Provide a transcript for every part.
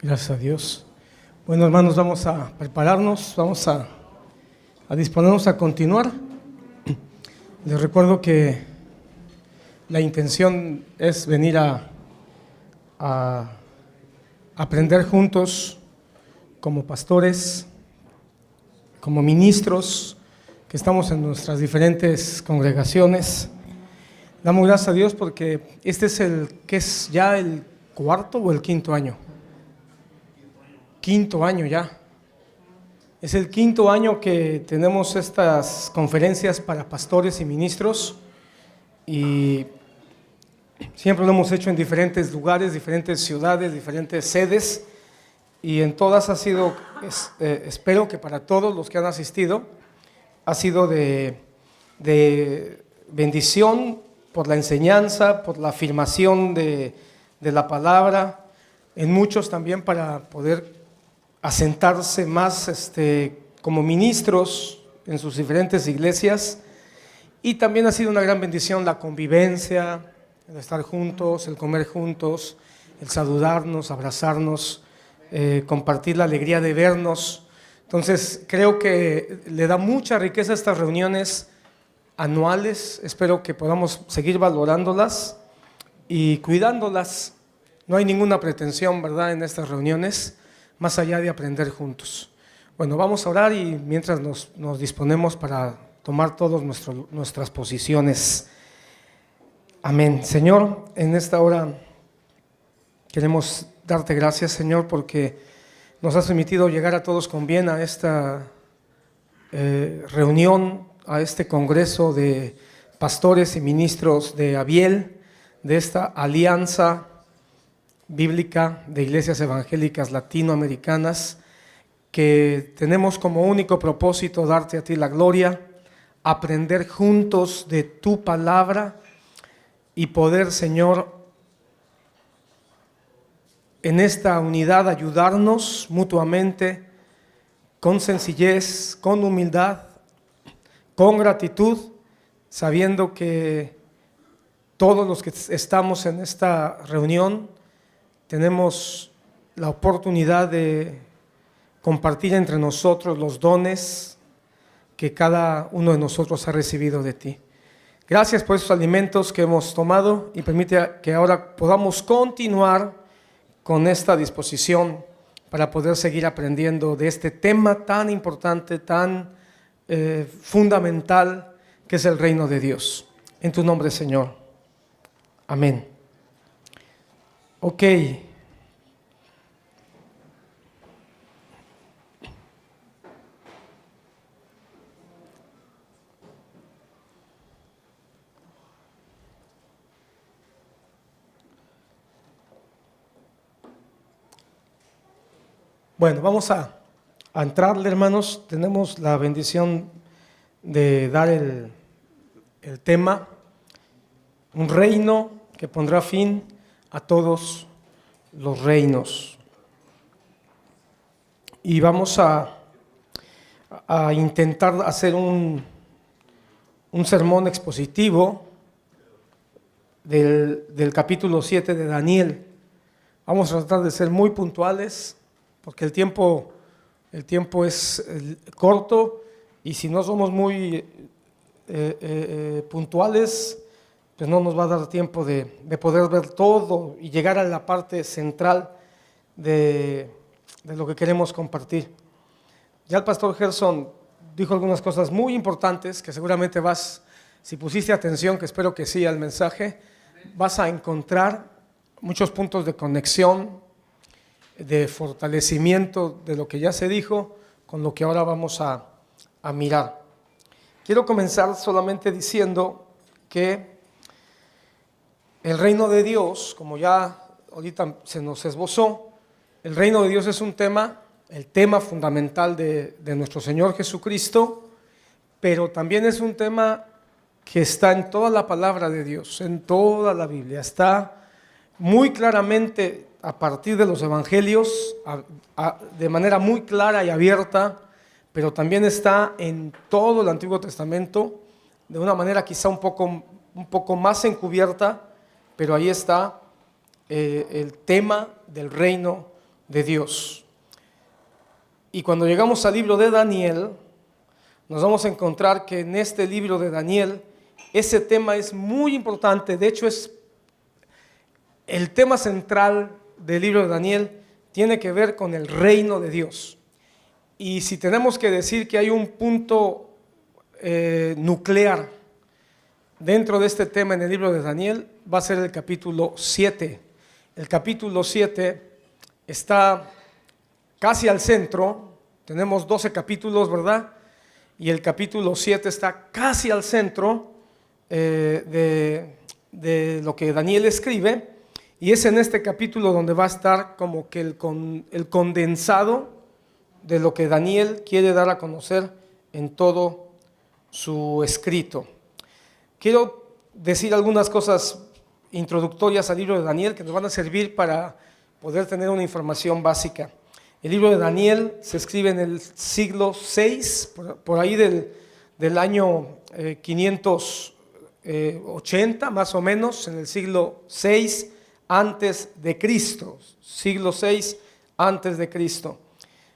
Gracias a Dios. Bueno, hermanos, vamos a prepararnos, vamos a disponernos a continuar. Les recuerdo que la intención es venir a aprender juntos como pastores, como ministros, que estamos en nuestras diferentes congregaciones. Damos gracias a Dios porque este es ya el cuarto o el quinto año. Quinto año ya. Es el quinto año que tenemos estas conferencias para pastores y ministros y siempre lo hemos hecho en diferentes lugares, diferentes ciudades, diferentes sedes y en todas ha sido, espero que para todos los que han asistido, ha sido de bendición por la enseñanza, por la afirmación de la palabra, en muchos también para poder asentarse más como ministros en sus diferentes iglesias, y también ha sido una gran bendición la convivencia, el estar juntos, el comer juntos, el saludarnos, abrazarnos, compartir la alegría de vernos. Entonces creo que le da mucha riqueza a estas reuniones anuales. Espero que podamos seguir valorándolas y cuidándolas. No hay ninguna pretensión, ¿verdad?, en estas reuniones, más allá de aprender juntos. Bueno, vamos a orar y mientras nos disponemos para tomar todas nuestras posiciones. Amén. Señor, en esta hora queremos darte gracias, Señor, porque nos has permitido llegar a todos con bien a esta reunión, a este congreso de pastores y ministros de Abiel, de esta alianza bíblica de iglesias evangélicas latinoamericanas, que tenemos como único propósito darte a ti la gloria, aprender juntos de tu palabra y poder, Señor, en esta unidad ayudarnos mutuamente con sencillez, con humildad, con gratitud, sabiendo que todos los que estamos en esta reunión tenemos la oportunidad de compartir entre nosotros los dones que cada uno de nosotros ha recibido de ti. Gracias por esos alimentos que hemos tomado y permite que ahora podamos continuar con esta disposición para poder seguir aprendiendo de este tema tan importante, tan fundamental, que es el reino de Dios. En tu nombre, Señor. Amén. Ok. Bueno, vamos a entrarle, hermanos. Tenemos la bendición de dar el tema, un reino que pondrá fin a todos los reinos. Y vamos a intentar hacer un sermón expositivo del capítulo 7 de Daniel. Vamos a tratar de ser muy puntuales, porque el tiempo es corto y si no somos muy puntuales, pues no nos va a dar tiempo de poder ver todo y llegar a la parte central de lo que queremos compartir. Ya el pastor Gerson dijo algunas cosas muy importantes que seguramente si pusiste atención, que espero que sí, al mensaje, vas a encontrar muchos puntos de conexión, de fortalecimiento de lo que ya se dijo con lo que ahora vamos a mirar. Quiero comenzar solamente diciendo que el reino de Dios, como ya ahorita se nos esbozó, el reino de Dios es el tema fundamental de nuestro Señor Jesucristo, pero también es un tema que está en toda la palabra de Dios, en toda la Biblia, está muy claramente a partir de los evangelios, de manera muy clara y abierta, pero también está en todo el Antiguo Testamento, de una manera quizá un poco más encubierta, pero ahí está el tema del reino de Dios. Y cuando llegamos al libro de Daniel, nos vamos a encontrar que en este libro de Daniel, ese tema es muy importante. De hecho, es el tema central del libro de Daniel, tiene que ver con el reino de Dios. Y si tenemos que decir que hay un punto nuclear dentro de este tema en el libro de Daniel, va a ser el capítulo 7. El capítulo 7 está casi al centro, tenemos 12 capítulos, ¿verdad? Y el capítulo 7 está casi al centro de lo que Daniel escribe, y es en este capítulo donde va a estar como que el condensado de lo que Daniel quiere dar a conocer en todo su escrito. Quiero decir algunas cosas introductorias al libro de Daniel que nos van a servir para poder tener una información básica. El libro de Daniel se escribe en el siglo VI, por ahí del año 580 más o menos, en el siglo VI antes de Cristo, siglo VI antes de Cristo.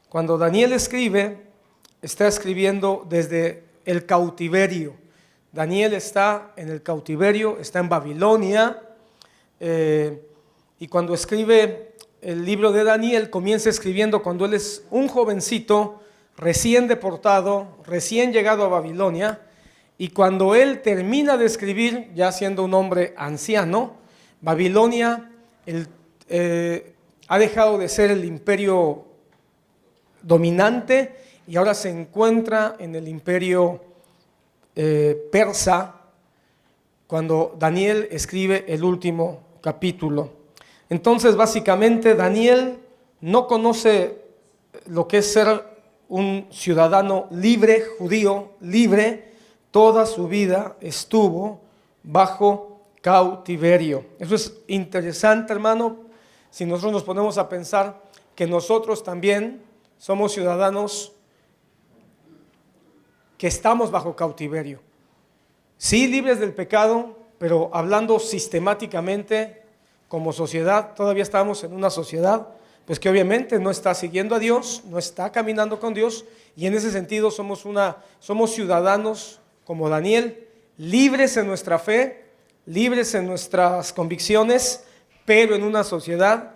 Cuando Daniel escribe, está escribiendo desde el cautiverio. Daniel está en el cautiverio, está en Babilonia, y cuando escribe el libro de Daniel, comienza escribiendo cuando él es un jovencito, recién deportado, recién llegado a Babilonia, y cuando él termina de escribir, ya siendo un hombre anciano, Babilonia ha dejado de ser el imperio dominante y ahora se encuentra en el imperio persa, cuando Daniel escribe el último capítulo. Entonces, básicamente, Daniel no conoce lo que es ser un ciudadano libre, judío libre. Toda su vida estuvo bajo cautiverio. Eso es interesante, hermano, si nosotros nos ponemos a pensar que nosotros también somos ciudadanos que estamos bajo cautiverio. Sí, libres del pecado, pero hablando sistemáticamente como sociedad, todavía estamos en una sociedad pues que obviamente no está siguiendo a Dios, no está caminando con Dios, y en ese sentido somos ciudadanos como Daniel, libres en nuestra fe, libres en nuestras convicciones, pero en una sociedad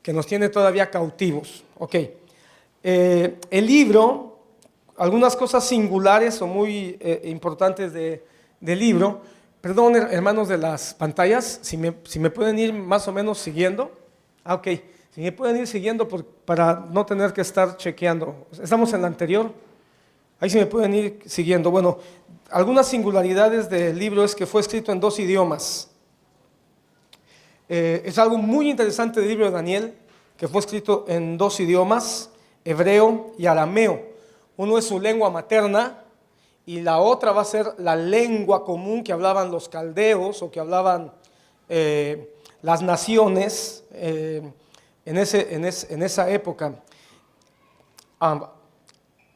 que nos tiene todavía cautivos. Ok, el libro, algunas cosas singulares o muy importantes del libro. Perdón, hermanos de las pantallas, si me pueden ir más o menos siguiendo. Ok, si me pueden ir siguiendo para no tener que estar chequeando. Estamos en la anterior. Ahí sí me pueden ir siguiendo. Bueno, algunas singularidades del libro es que fue escrito en 2 idiomas. Es algo muy interesante del libro de Daniel, que fue escrito en 2 idiomas, hebreo y arameo. Uno es su lengua materna y la otra va a ser la lengua común que hablaban los caldeos o que hablaban las naciones en esa época.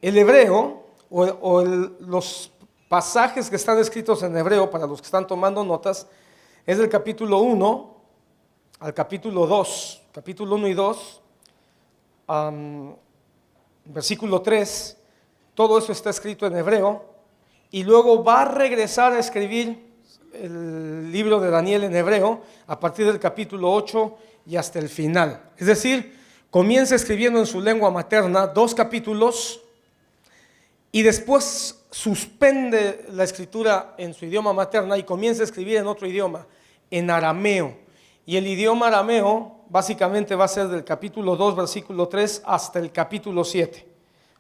El hebreo los pasajes que están escritos en hebreo, para los que están tomando notas, es del capítulo 1 al capítulo 2, capítulo 1 y 2, versículo 3, todo eso está escrito en hebreo, y luego va a regresar a escribir el libro de Daniel en hebreo a partir del capítulo 8 y hasta el final. Es decir, comienza escribiendo en su lengua materna 2 capítulos y después suspende la escritura en su idioma materna y comienza a escribir en otro idioma, en arameo. Y el idioma arameo básicamente va a ser del capítulo 2, versículo 3 hasta el capítulo 7.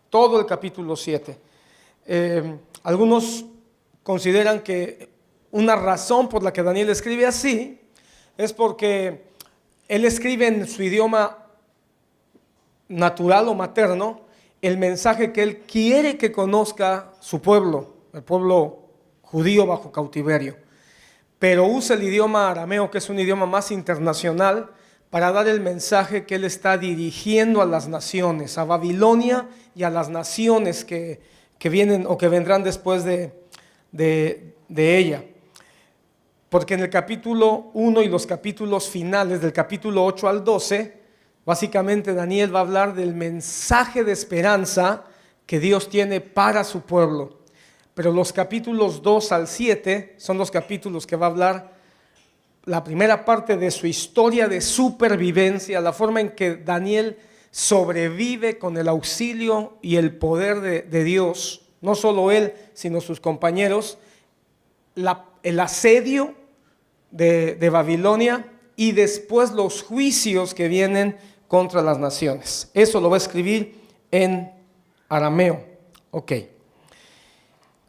Todo el capítulo 7. Algunos consideran que una razón por la que Daniel escribe así es porque él escribe en su idioma natural o materno el mensaje que él quiere que conozca su pueblo, el pueblo judío bajo cautiverio. Pero usa el idioma arameo, que es un idioma más internacional, para dar el mensaje que él está dirigiendo a las naciones, a Babilonia y a las naciones que vienen o que vendrán después de ella. Porque en el capítulo 1 y los capítulos finales, del capítulo 8 al 12, Básicamente Daniel va a hablar del mensaje de esperanza que Dios tiene para su pueblo. Pero los capítulos 2 al 7 son los capítulos que va a hablar la primera parte de su historia de supervivencia, la forma en que Daniel sobrevive con el auxilio y el poder de Dios, no solo él, sino sus compañeros, el asedio de Babilonia y después los juicios que vienen contra las naciones. Eso lo va a escribir en arameo. Ok.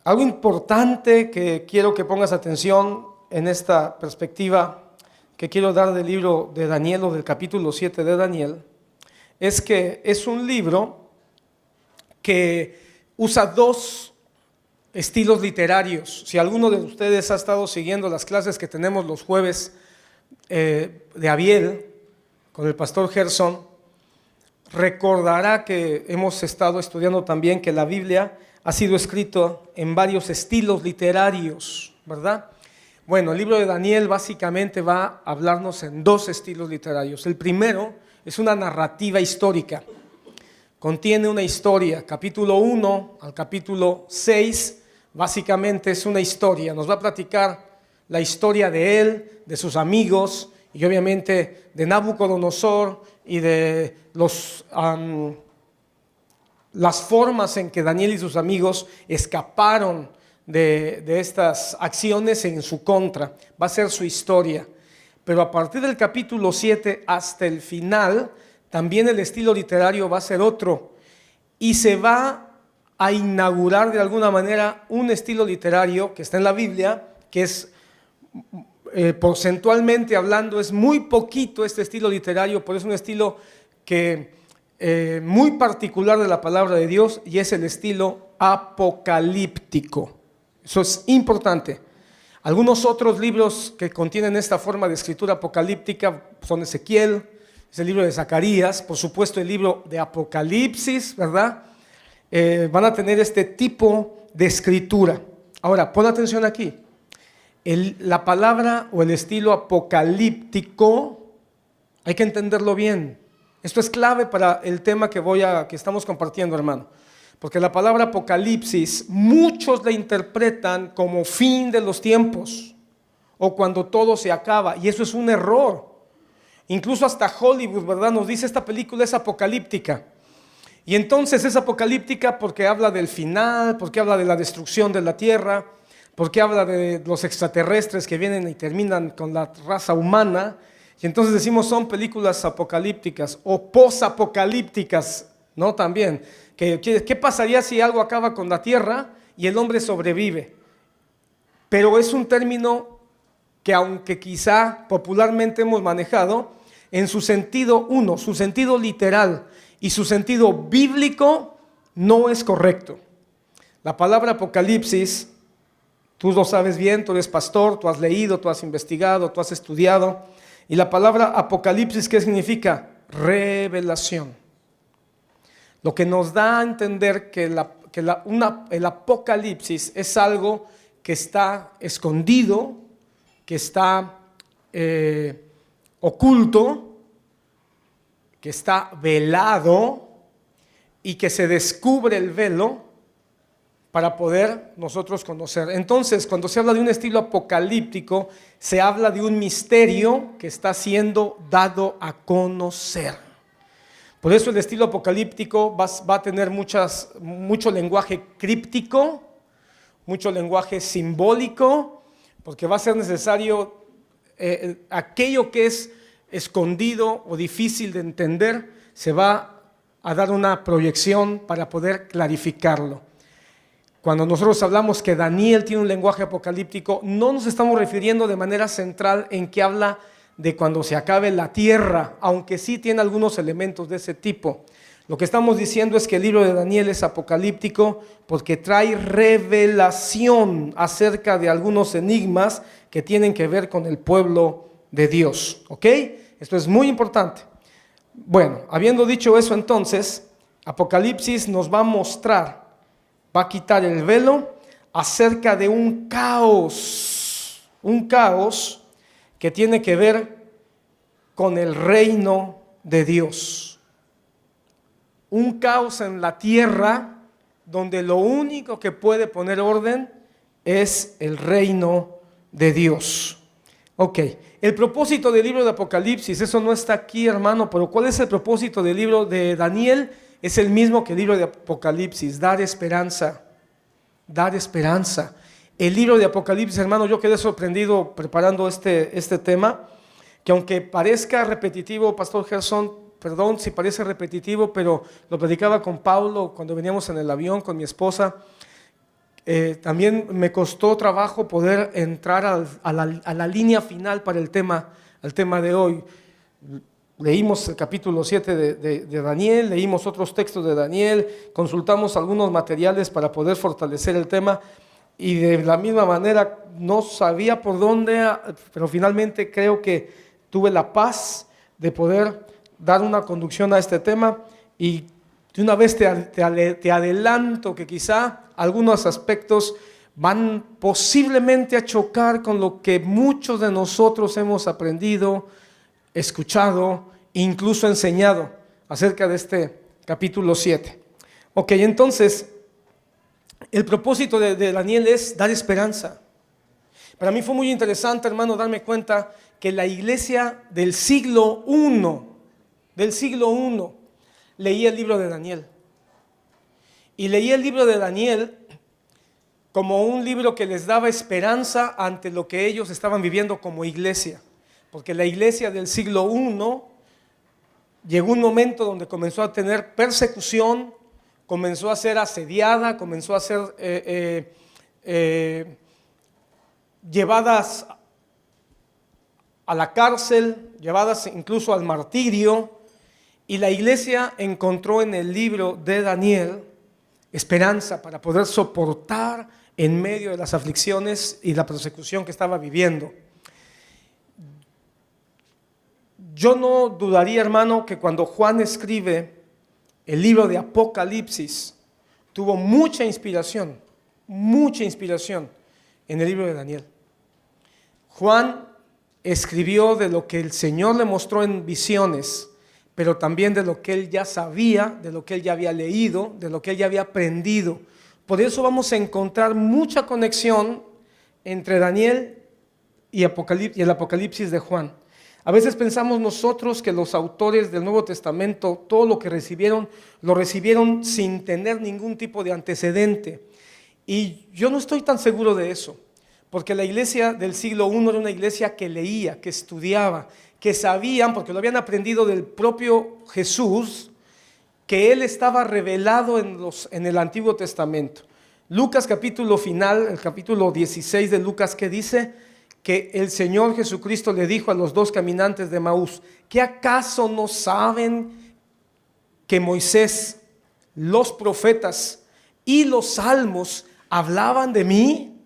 Algo importante que quiero que pongas atención en esta perspectiva que quiero dar del libro de Daniel o del capítulo 7 de Daniel, es que es un libro que usa dos estilos literarios. Si alguno de ustedes ha estado siguiendo las clases que tenemos los jueves de Abiel con el pastor Gerson, recordará que hemos estado estudiando también que la Biblia ha sido escrito en varios estilos literarios, ¿verdad? Bueno, el libro de Daniel básicamente va a hablarnos en dos estilos literarios. El primero es una narrativa histórica. Contiene una historia, capítulo 1 al capítulo 6, básicamente es una historia. Nos va a platicar la historia de él, de sus amigos y obviamente de Nabucodonosor y de las formas en que Daniel y sus amigos escaparon de estas acciones en su contra. Va a ser su historia. Pero a partir del capítulo 7 hasta el final, también el estilo literario va a ser otro. Y se va a inaugurar de alguna manera un estilo literario que está en la Biblia, que es porcentualmente hablando, es muy poquito este estilo literario, pero es un estilo que muy particular de la palabra de Dios, y es el estilo apocalíptico. Eso es importante. Algunos otros libros que contienen esta forma de escritura apocalíptica son Ezequiel, es el libro de Zacarías, por supuesto el libro de Apocalipsis, ¿verdad? Van a tener este tipo de escritura. Ahora, pon atención aquí. La palabra o el estilo apocalíptico hay que entenderlo bien. Esto es clave para el tema que estamos compartiendo, hermano. Porque la palabra apocalipsis, muchos la interpretan como fin de los tiempos o cuando todo se acaba, y eso es un error. Incluso hasta Hollywood, ¿verdad?, nos dice esta película es apocalíptica. Y entonces es apocalíptica porque habla del final, porque habla de la destrucción de la tierra, porque habla de los extraterrestres que vienen y terminan con la raza humana. Y entonces decimos son películas apocalípticas o posapocalípticas, ¿no? También. ¿Qué pasaría si algo acaba con la tierra y el hombre sobrevive? Pero es un término que, aunque quizá popularmente hemos manejado, en su sentido su sentido literal y su sentido bíblico no es correcto. La palabra apocalipsis, tú lo sabes bien, tú eres pastor, tú has leído, tú has investigado, tú has estudiado. Y la palabra apocalipsis, ¿qué significa? Revelación. Lo que nos da a entender que el apocalipsis es algo que está escondido, que está oculto, que está velado y que se descubre el velo para poder nosotros conocer. Entonces, cuando se habla de un estilo apocalíptico, se habla de un misterio que está siendo dado a conocer. Por eso el estilo apocalíptico va a tener mucho lenguaje críptico, mucho lenguaje simbólico, porque va a ser necesario aquello que es escondido o difícil de entender, se va a dar una proyección para poder clarificarlo. Cuando nosotros hablamos que Daniel tiene un lenguaje apocalíptico, no nos estamos refiriendo de manera central en que habla de cuando se acabe la tierra, aunque sí tiene algunos elementos de ese tipo. Lo que estamos diciendo es que el libro de Daniel es apocalíptico porque trae revelación acerca de algunos enigmas que tienen que ver con el pueblo de Dios. ¿Ok? Esto es muy importante. Bueno, habiendo dicho eso, entonces, Apocalipsis nos va a mostrar, va a quitar el velo acerca de un caos que tiene que ver con el reino de Dios. Un caos en la tierra donde lo único que puede poner orden es el reino de Dios. Ok, el propósito del libro de Apocalipsis, eso no está aquí, hermano, pero ¿cuál es el propósito del libro de Daniel? Es el mismo que el libro de Apocalipsis, dar esperanza, dar esperanza. El libro de Apocalipsis, hermano, yo quedé sorprendido preparando este tema, que aunque parezca repetitivo, Pastor Gerson, perdón si parece repetitivo, pero lo predicaba con Paulo cuando veníamos en el avión con mi esposa. También me costó trabajo poder entrar a la línea final para el tema de hoy. Leímos el capítulo 7 de Daniel, leímos otros textos de Daniel, consultamos algunos materiales para poder fortalecer el tema y de la misma manera no sabía por dónde, pero finalmente creo que tuve la paz de poder dar una conducción a este tema y de una vez te adelanto que quizá algunos aspectos van posiblemente a chocar con lo que muchos de nosotros hemos aprendido, escuchado, incluso enseñado acerca de este capítulo 7. Ok, entonces, el propósito de Daniel es dar esperanza. Para mí fue muy interesante, hermano, darme cuenta que la iglesia del siglo I, leía el libro de Daniel. Y leía el libro de Daniel como un libro que les daba esperanza ante lo que ellos estaban viviendo como iglesia. Porque la iglesia del siglo I llegó un momento donde comenzó a tener persecución, comenzó a ser asediada, comenzó a ser llevadas a la cárcel, llevadas incluso al martirio. Y la iglesia encontró en el libro de Daniel esperanza para poder soportar en medio de las aflicciones y la persecución que estaba viviendo. Yo no dudaría, hermano, que cuando Juan escribe el libro de Apocalipsis, tuvo mucha inspiración en el libro de Daniel. Juan escribió de lo que el Señor le mostró en visiones, pero también de lo que él ya sabía, de lo que él ya había leído, de lo que él ya había aprendido. Por eso vamos a encontrar mucha conexión entre Daniel y el Apocalipsis de Juan. A veces pensamos nosotros que los autores del Nuevo Testamento, todo lo que recibieron, lo recibieron sin tener ningún tipo de antecedente. Y yo no estoy tan seguro de eso, porque la iglesia del siglo I era una iglesia que leía, que estudiaba, que sabían, porque lo habían aprendido del propio Jesús, que Él estaba revelado en el Antiguo Testamento. Lucas capítulo final, el capítulo 16 de Lucas, que dice que el Señor Jesucristo le dijo a los dos caminantes de Emaús: ¿qué acaso no saben que Moisés, los profetas y los salmos hablaban de mí?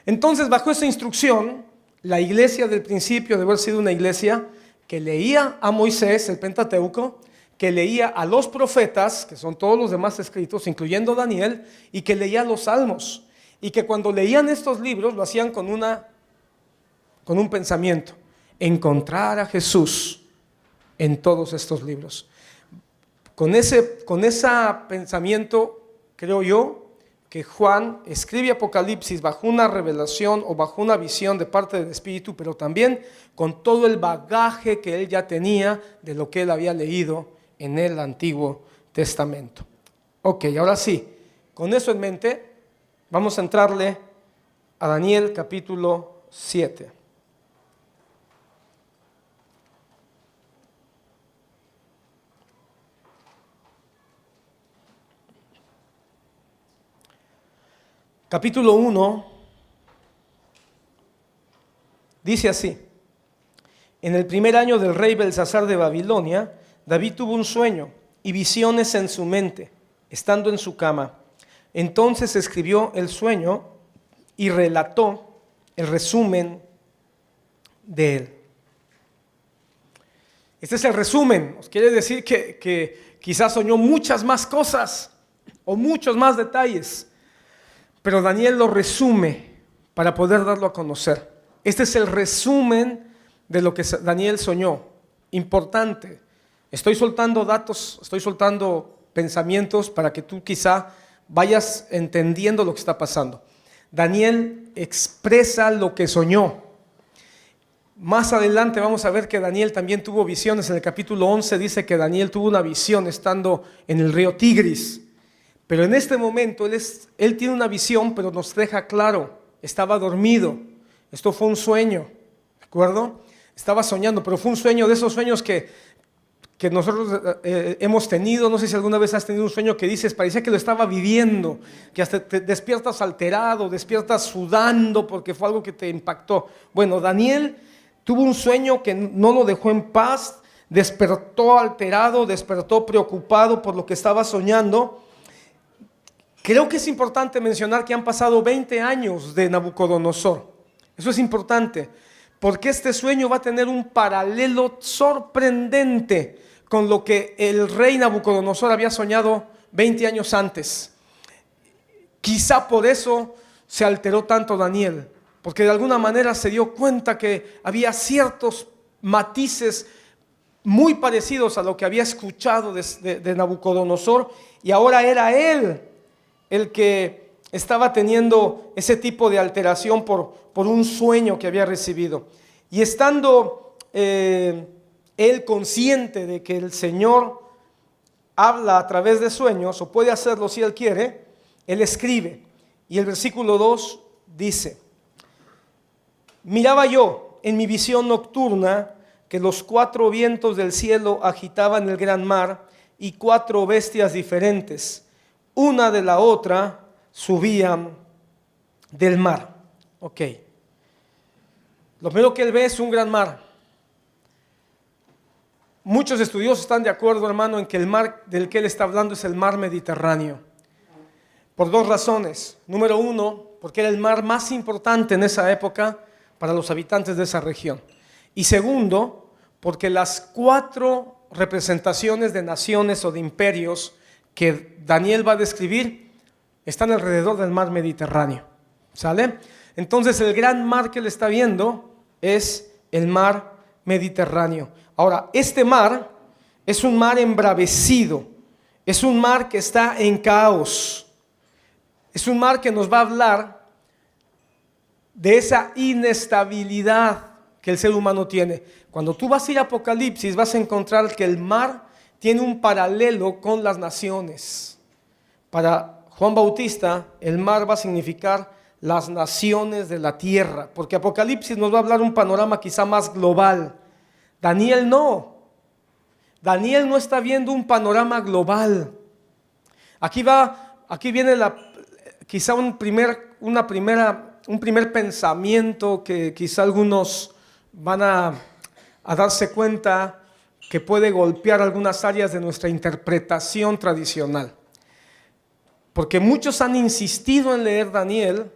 Entonces, bajo esa instrucción, la iglesia del principio debe haber sido una iglesia que leía a Moisés, el Pentateuco, que leía a los profetas, que son todos los demás escritos, incluyendo Daniel, y que leía los salmos. Y que cuando leían estos libros lo hacían con un pensamiento: encontrar a Jesús en todos estos libros. Con ese pensamiento, creo yo, que Juan escribe Apocalipsis bajo una revelación o bajo una visión de parte del Espíritu, pero también con todo el bagaje que él ya tenía de lo que él había leído en el Antiguo Testamento. Ok, ahora sí, con eso en mente, vamos a entrarle a Daniel capítulo 7. Capítulo 1 dice así: en el primer año del rey Belsasar de Babilonia, David tuvo un sueño y visiones en su mente, estando en su cama. Entonces escribió el sueño y relató el resumen de él. Este es el resumen. Os quiere decir que quizás soñó muchas más cosas o muchos más detalles, pero Daniel lo resume para poder darlo a conocer. Este es el resumen de lo que Daniel soñó. Importante. Estoy soltando datos, estoy soltando pensamientos para que tú quizá vayas entendiendo lo que está pasando. Daniel expresa lo que soñó. Más adelante vamos a ver que Daniel también tuvo visiones. En el capítulo 11 dice que Daniel tuvo una visión estando en el río Tigris. Pero en este momento él tiene una visión, pero nos deja claro, estaba dormido. Esto fue un sueño, ¿de acuerdo? Estaba soñando, pero fue un sueño de esos sueños que nosotros hemos tenido. No sé si alguna vez has tenido un sueño que dices, parecía que lo estaba viviendo, que hasta te despiertas alterado, despiertas sudando porque fue algo que te impactó. Bueno, Daniel tuvo un sueño que no lo dejó en paz, despertó alterado, despertó preocupado por lo que estaba soñando. Creo que es importante mencionar que han pasado 20 años de Nabucodonosor. Eso es importante, porque este sueño va a tener un paralelo sorprendente con lo que el rey Nabucodonosor había soñado 20 años antes. Quizá por eso se alteró tanto Daniel, porque de alguna manera se dio cuenta que había ciertos matices muy parecidos a lo que había escuchado de Nabucodonosor, y ahora era él el que estaba teniendo ese tipo de alteración por un sueño que había recibido. Y estando él consciente de que el Señor habla a través de sueños, o puede hacerlo si él quiere, él escribe. Y el versículo 2 dice: miraba yo en mi visión nocturna que los 4 vientos del cielo agitaban el gran mar, y 4 bestias diferentes, una de la otra, subían del mar. Ok. Lo primero que él ve es un gran mar. Muchos estudiosos están de acuerdo, hermano, en que el mar del que él está hablando es el mar Mediterráneo. Por 2 razones. Número 1, porque era el mar más importante en esa época para los habitantes de esa región. Y segundo, porque las 4 representaciones de naciones o de imperios que Daniel va a describir están alrededor del mar Mediterráneo. ¿Sale? Entonces el gran mar que él está viendo es el mar Mediterráneo. Ahora, este mar es un mar embravecido, es un mar que está en caos, es un mar que nos va a hablar de esa inestabilidad que el ser humano tiene. Cuando tú vas a ir a Apocalipsis, vas a encontrar que el mar tiene un paralelo con las naciones. Para Juan Bautista, el mar va a significar las naciones de la tierra, porque Apocalipsis nos va a hablar un panorama quizá más global. Daniel no. Daniel no está viendo un panorama global. Aquí viene quizá un primer pensamiento que quizá algunos van a darse cuenta que puede golpear algunas áreas de nuestra interpretación tradicional. Porque muchos han insistido en leer Daniel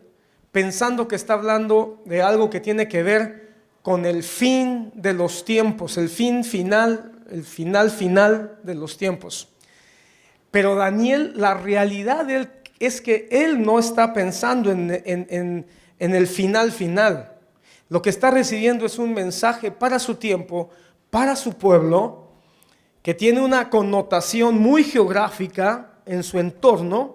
pensando que está hablando de algo que tiene que ver con el fin de los tiempos, el final de los tiempos. Pero Daniel, la realidad es que él no está pensando en el final. Lo que está recibiendo es un mensaje para su tiempo, para su pueblo, que tiene una connotación muy geográfica en su entorno.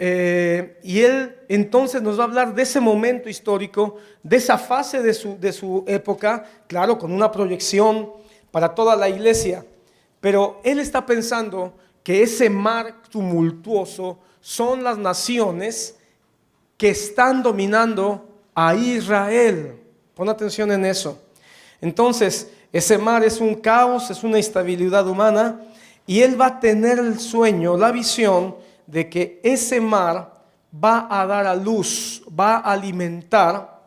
Y él entonces nos va a hablar de ese momento histórico, de esa fase de su época, claro, con una proyección para toda la iglesia. Pero él está pensando que ese mar tumultuoso son las naciones que están dominando a Israel. Pon atención en eso. Entonces, ese mar es un caos, es una instabilidad humana, y él va a tener el sueño, la visión de que ese mar va a dar a luz, va a alimentar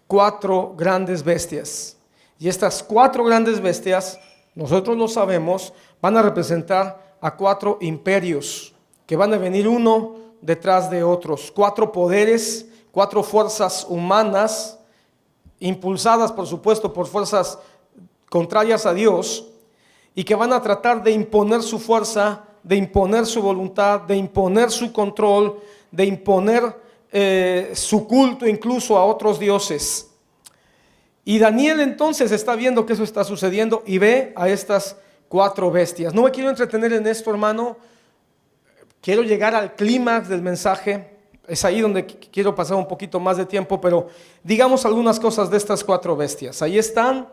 4 grandes bestias. Y estas 4 grandes bestias, nosotros lo sabemos, van a representar a 4 imperios que van a venir uno detrás de otros. 4 poderes, 4 fuerzas humanas, impulsadas por supuesto por fuerzas contrarias a Dios, y que van a tratar de imponer su fuerza, de imponer su voluntad, de imponer su control, de imponer su culto incluso a otros dioses. Y Daniel entonces está viendo que eso está sucediendo y ve a estas 4 bestias. No me quiero entretener en esto, hermano. Quiero llegar al clímax del mensaje. Es ahí donde quiero pasar un poquito más de tiempo, pero digamos algunas cosas de estas 4 bestias. Ahí están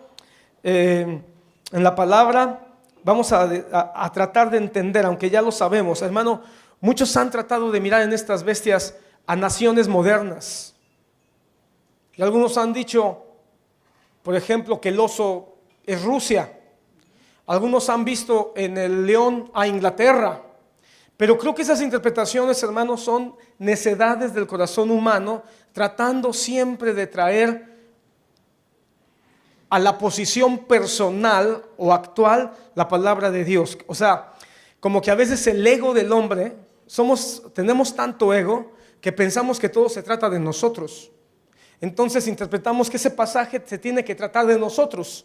en la palabra. Vamos a tratar de entender, aunque ya lo sabemos. Hermano, muchos han tratado de mirar en estas bestias a naciones modernas. Y algunos han dicho, por ejemplo, que el oso es Rusia. Algunos han visto en el león a Inglaterra. Pero creo que esas interpretaciones, hermanos, son necedades del corazón humano, tratando siempre de traer a la posición personal o actual la palabra de Dios. O sea, como que a veces el ego del hombre, tenemos tanto ego que pensamos que todo se trata de nosotros. Entonces interpretamos que ese pasaje se tiene que tratar de nosotros.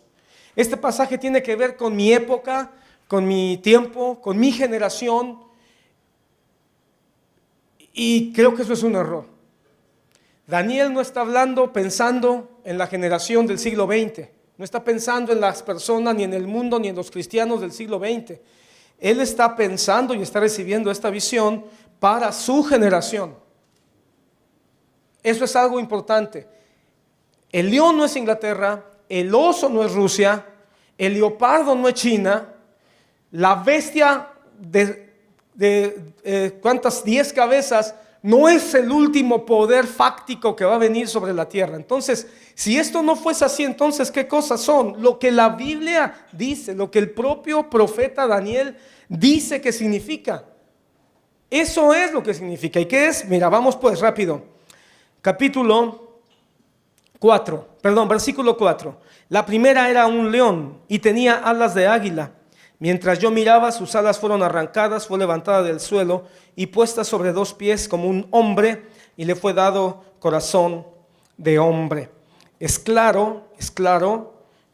Este pasaje tiene que ver con mi época, con mi tiempo, con mi generación. Y creo que eso es un error. Daniel no está hablando pensando en la generación del siglo XX. No está pensando en las personas, ni en el mundo, ni en los cristianos del siglo XX. Él está pensando y está recibiendo esta visión para su generación. Eso es algo importante. El león no es Inglaterra, el oso no es Rusia, el leopardo no es China, la bestia ¿cuántas? 10 cabezas no es el último poder fáctico que va a venir sobre la tierra. Entonces, si esto no fuese así, entonces ¿qué cosas son? Lo que la Biblia dice, lo que el propio profeta Daniel dice que significa. Eso es lo que significa. ¿Y qué es? Mira, vamos pues rápido. Versículo 4. La primera era un león y tenía alas de águila. Mientras yo miraba, sus alas fueron arrancadas, fue levantada del suelo y puesta sobre 2 pies como un hombre, y le fue dado corazón de hombre. Es claro,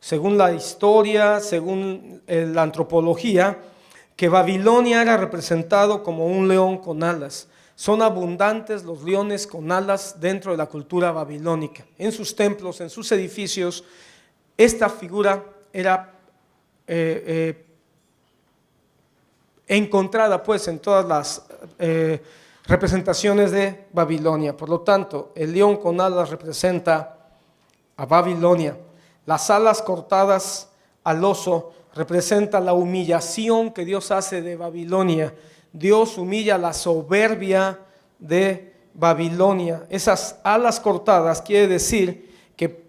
según la historia, según la antropología, que Babilonia era representado como un león con alas. Son abundantes los leones con alas dentro de la cultura babilónica. En sus templos, en sus edificios, esta figura era encontrada pues en todas las representaciones de Babilonia. Por lo tanto, el león con alas representa a Babilonia. Las alas cortadas al oso representa la humillación que Dios hace de Babilonia. Dios humilla la soberbia de Babilonia. Esas alas cortadas quiere decir que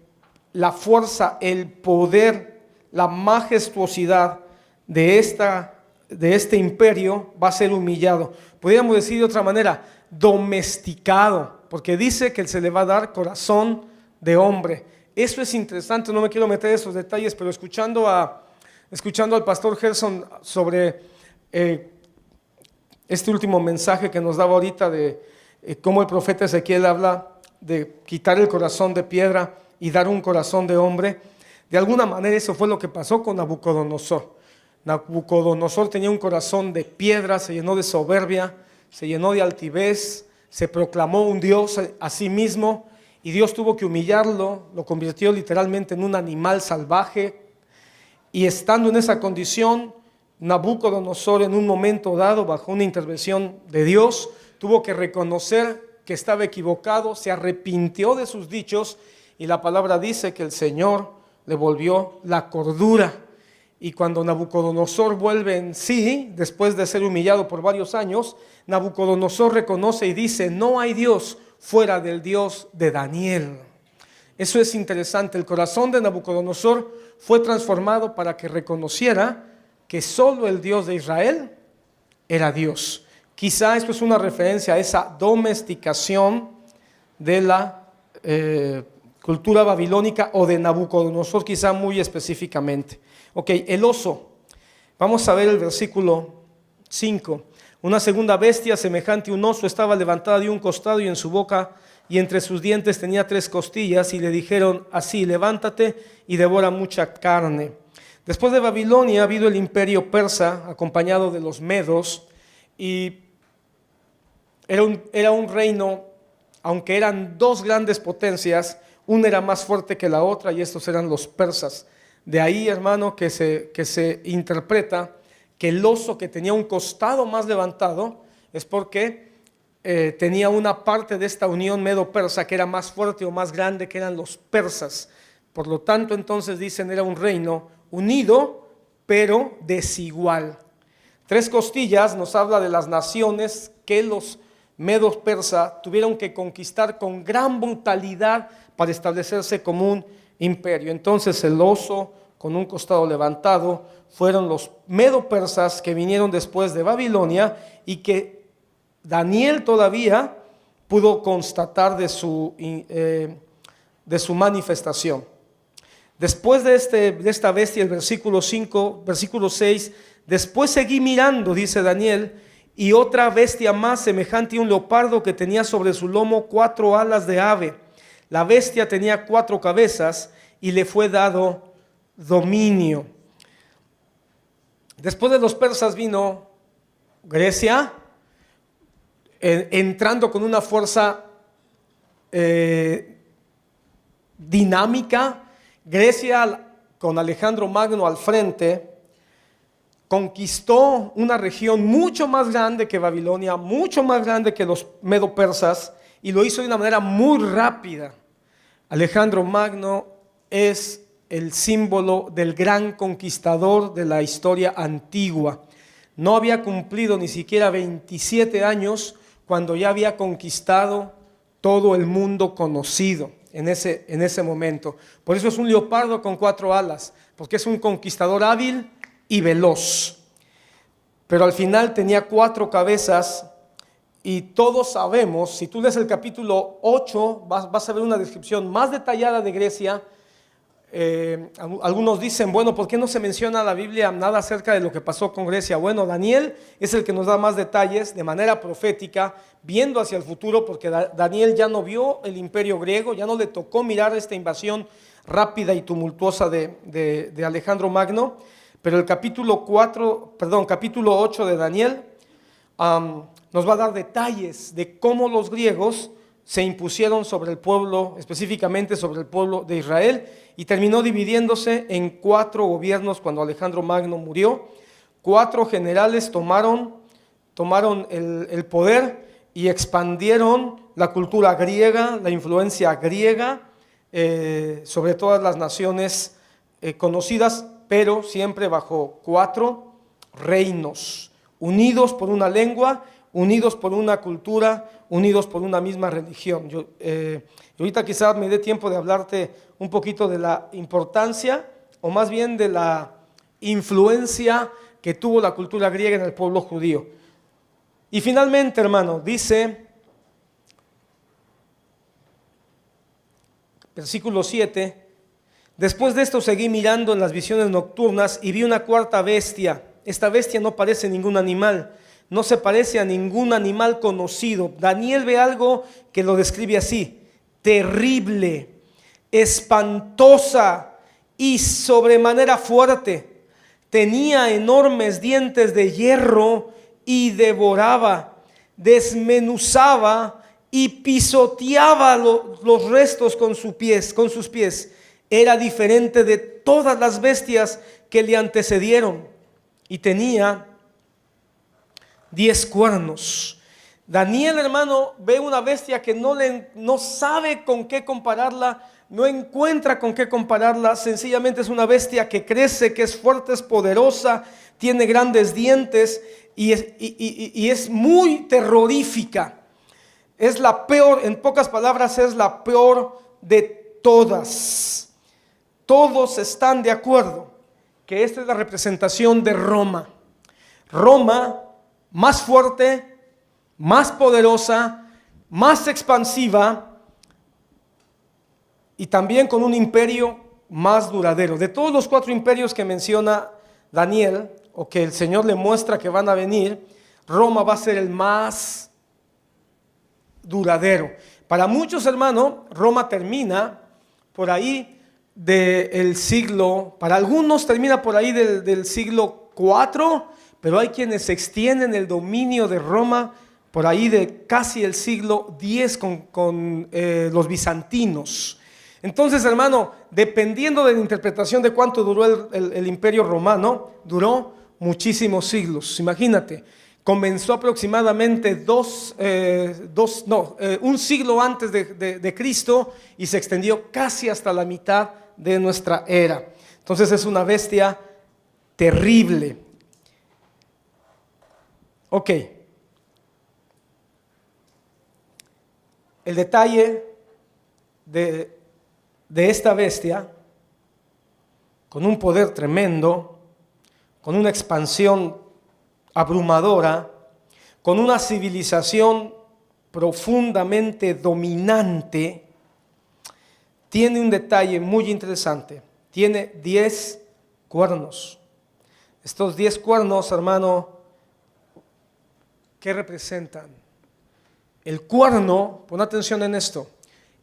la fuerza, el poder, la majestuosidad de este imperio va a ser humillado. Podríamos decir de otra manera, domesticado, porque dice que se le va a dar corazón de hombre. Eso es interesante, no me quiero meter en esos detalles, pero escuchando al pastor Gerson sobre este último mensaje que nos daba ahorita de cómo el profeta Ezequiel habla de quitar el corazón de piedra y dar un corazón de hombre, de alguna manera eso fue lo que pasó con Nabucodonosor. Nabucodonosor tenía un corazón de piedra, se llenó de soberbia, se llenó de altivez, se proclamó un Dios a sí mismo y Dios tuvo que humillarlo, lo convirtió literalmente en un animal salvaje. Y estando en esa condición, Nabucodonosor en un momento dado, bajo una intervención de Dios, tuvo que reconocer que estaba equivocado, se arrepintió de sus dichos y la palabra dice que el Señor le volvió la cordura. Y cuando Nabucodonosor vuelve en sí, después de ser humillado por varios años, Nabucodonosor reconoce y dice: no hay Dios fuera del Dios de Daniel. Eso es interesante. El corazón de Nabucodonosor fue transformado para que reconociera que solo el Dios de Israel era Dios. Quizá esto es una referencia a esa domesticación de la cultura babilónica o de Nabucodonosor, quizá muy específicamente. Ok, el oso. Vamos a ver el versículo 5. Una segunda bestia semejante a un oso estaba levantada de un costado y en su boca y entre sus dientes tenía 3 costillas y le dijeron así: levántate y devora mucha carne. Después de Babilonia ha habido el imperio persa acompañado de los medos y era un reino, aunque eran 2 grandes potencias, una era más fuerte que la otra y estos eran los persas. De ahí, hermano, que se interpreta que el oso que tenía un costado más levantado es porque tenía una parte de esta unión medo-persa que era más fuerte o más grande, que eran los persas. Por lo tanto, entonces dicen, era un reino unido, pero desigual. 3 costillas nos habla de las naciones que los medos persa tuvieron que conquistar con gran brutalidad para establecerse como un imperio. Entonces el oso con un costado levantado fueron los medo persas que vinieron después de Babilonia y que Daniel todavía pudo constatar de su manifestación. Después de esta bestia, el versículo 6, después seguí mirando, dice Daniel, y otra bestia más semejante a un leopardo que tenía sobre su lomo 4 alas de ave. La bestia tenía 4 cabezas y le fue dado dominio. Después de los persas vino Grecia, entrando con una fuerza dinámica. Grecia, con Alejandro Magno al frente, conquistó una región mucho más grande que Babilonia, mucho más grande que los medo-persas, y lo hizo de una manera muy rápida. Alejandro Magno es el símbolo del gran conquistador de la historia antigua. No había cumplido ni siquiera 27 años cuando ya había conquistado todo el mundo conocido en ese momento. Por eso es un leopardo con 4 alas, porque es un conquistador hábil y veloz. Pero al final tenía 4 cabezas y todos sabemos, si tú lees el capítulo 8, vas a ver una descripción más detallada de Grecia. Algunos dicen, bueno, ¿por qué no se menciona en la Biblia nada acerca de lo que pasó con Grecia? Bueno, Daniel es el que nos da más detalles de manera profética, viendo hacia el futuro, porque Daniel ya no vio el imperio griego, ya no le tocó mirar esta invasión rápida y tumultuosa de Alejandro Magno. Pero el capítulo 8 de Daniel nos va a dar detalles de cómo los griegos se impusieron sobre el pueblo, específicamente sobre el pueblo de Israel, y terminó dividiéndose en 4 gobiernos cuando Alejandro Magno murió. 4 generales tomaron el poder y expandieron la cultura griega, la influencia griega sobre todas las naciones conocidas, pero siempre bajo 4 reinos, unidos por una lengua, unidos por una cultura, unidos por una misma religión. Yo ahorita quizás me dé tiempo de hablarte un poquito de la importancia, o más bien de la influencia que tuvo la cultura griega en el pueblo judío. Y finalmente, hermano, dice, versículo 7, después de esto seguí mirando en las visiones nocturnas y vi una 4ª bestia. Esta bestia no parece ningún animal, no se parece a ningún animal conocido. Daniel ve algo que lo describe así: terrible, espantosa y sobremanera fuerte. Tenía enormes dientes de hierro y devoraba, desmenuzaba y pisoteaba los restos con sus pies. Era diferente de todas las bestias que le antecedieron y tenía 10 cuernos. Daniel, hermano, ve una bestia que no sabe con qué compararla, no encuentra con qué compararla. Sencillamente es una bestia que crece, que es fuerte, es poderosa, tiene grandes dientes y es muy terrorífica. Es la peor, en pocas palabras, es la peor de todas. Todos están de acuerdo que esta es la representación de Roma. Roma, más fuerte, más poderosa, más expansiva y también con un imperio más duradero. De todos los 4 imperios que menciona Daniel, o que el Señor le muestra que van a venir, Roma va a ser el más duradero. Para muchos, hermano, Roma termina por ahí del siglo, para algunos termina por ahí del siglo 4, pero hay quienes extienden el dominio de Roma por ahí de casi el siglo X con los bizantinos. Entonces, hermano, dependiendo de la interpretación de cuánto duró el imperio romano, duró muchísimos siglos. Imagínate, comenzó aproximadamente un siglo antes de Cristo y se extendió casi hasta la mitad de nuestra era. Entonces es una bestia terrible. Ok. El detalle de esta bestia, con un poder tremendo, con una expansión abrumadora, con una civilización profundamente dominante, tiene un detalle muy interesante. Tiene 10 cuernos. Estos 10 cuernos, hermano, ¿qué representan? El cuerno, pon atención en esto,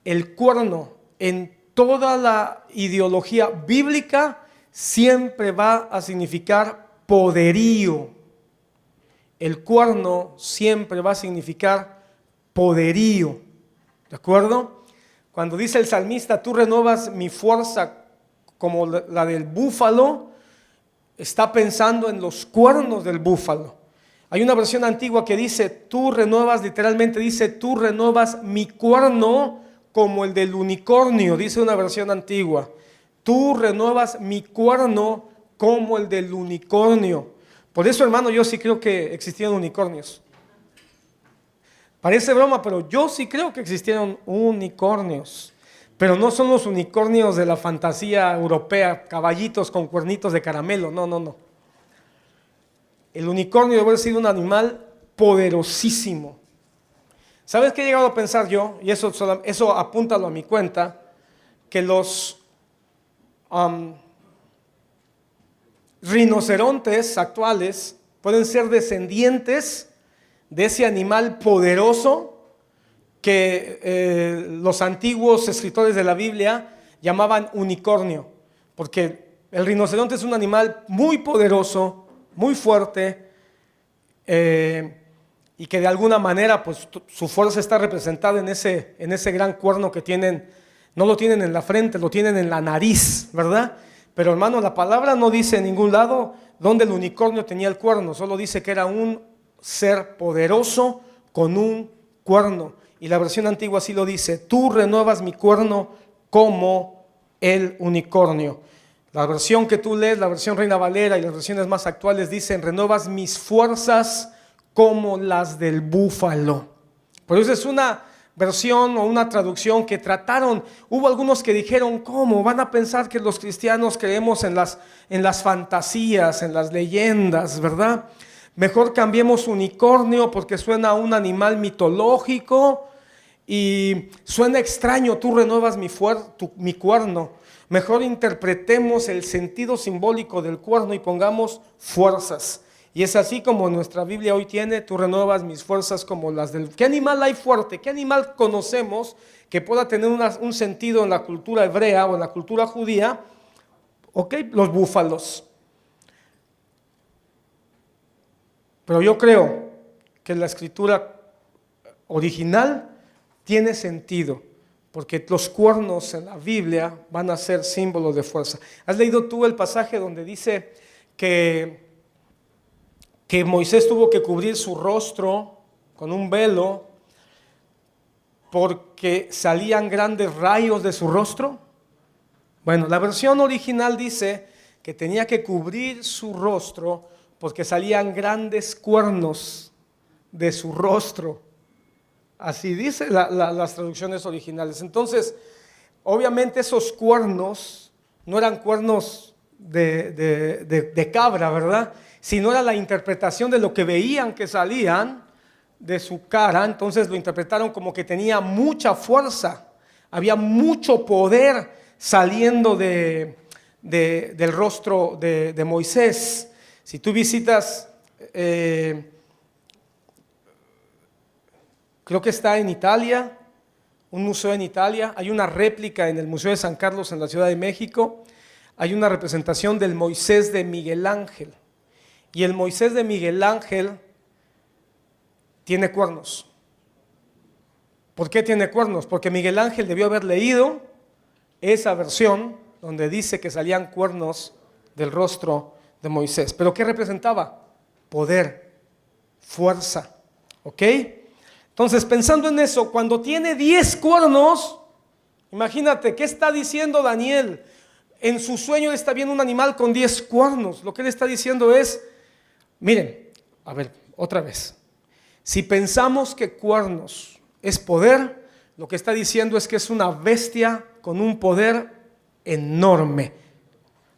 el cuerno en toda la ideología bíblica siempre va a significar poderío. El cuerno siempre va a significar poderío, ¿de acuerdo? Cuando dice el salmista, tú renuevas mi fuerza como la del búfalo, está pensando en los cuernos del búfalo. Hay una versión antigua que dice, tú renuevas, literalmente dice, tú renuevas mi cuerno como el del unicornio, dice una versión antigua. Tú renuevas mi cuerno como el del unicornio. Por eso, hermano, yo sí creo que existieron unicornios. Parece broma, pero yo sí creo que existieron unicornios. Pero no son los unicornios de la fantasía europea, caballitos con cuernitos de caramelo, no. El unicornio debe haber sido un animal poderosísimo. ¿Sabes qué he llegado a pensar yo? Y eso apúntalo a mi cuenta, que los rinocerontes actuales pueden ser descendientes de ese animal poderoso que los antiguos escritores de la Biblia llamaban unicornio, porque el rinoceronte es un animal muy poderoso, muy fuerte, y que de alguna manera pues su fuerza está representada en ese gran cuerno que tienen. No lo tienen en la frente, lo tienen en la nariz, ¿verdad? Pero hermano, la palabra no dice en ningún lado dónde el unicornio tenía el cuerno, solo dice que era un ser poderoso con un cuerno. Y la versión antigua así lo dice, tú renuevas mi cuerno como el unicornio. La versión que tú lees, la versión Reina Valera y las versiones más actuales dicen, renuevas mis fuerzas como las del búfalo. Por eso es una versión o una traducción que trataron. Hubo algunos que dijeron, ¿cómo? Van a pensar que los cristianos creemos en las fantasías, en las leyendas, ¿verdad? Mejor cambiemos unicornio porque suena a un animal mitológico y suena extraño, tú renuevas mi cuerno. Mejor interpretemos el sentido simbólico del cuerno y pongamos fuerzas. Y es así como nuestra Biblia hoy tiene, tú renuevas mis fuerzas como las del... ¿Qué animal hay fuerte? ¿Qué animal conocemos que pueda tener un sentido en la cultura hebrea o en la cultura judía? Ok, los búfalos. Pero yo creo que la escritura original tiene sentido, porque los cuernos en la Biblia van a ser símbolos de fuerza. ¿Has leído tú el pasaje donde dice que Moisés tuvo que cubrir su rostro con un velo porque salían grandes rayos de su rostro? Bueno, la versión original dice que tenía que cubrir su rostro porque salían grandes cuernos de su rostro. Así dice las traducciones originales. Entonces, obviamente esos cuernos no eran cuernos de cabra, ¿verdad? Sino era la interpretación de lo que veían que salían de su cara. Entonces lo interpretaron como que tenía mucha fuerza, había mucho poder saliendo del rostro de Moisés. Si tú visitas, creo que está en Italia, un museo en Italia, hay una réplica en el Museo de San Carlos en la Ciudad de México, hay una representación del Moisés de Miguel Ángel. Y el Moisés de Miguel Ángel tiene cuernos. ¿Por qué tiene cuernos? Porque Miguel Ángel debió haber leído esa versión donde dice que salían cuernos del rostro de Moisés. ¿Pero qué representaba? Poder, fuerza, ¿ok? Entonces, pensando en eso, cuando tiene 10 cuernos, imagínate, ¿qué está diciendo Daniel? En su sueño él está viendo un animal con 10 cuernos. Lo que él está diciendo es, miren, a ver, otra vez. Si pensamos que cuernos es poder, lo que está diciendo es que es una bestia con un poder enorme.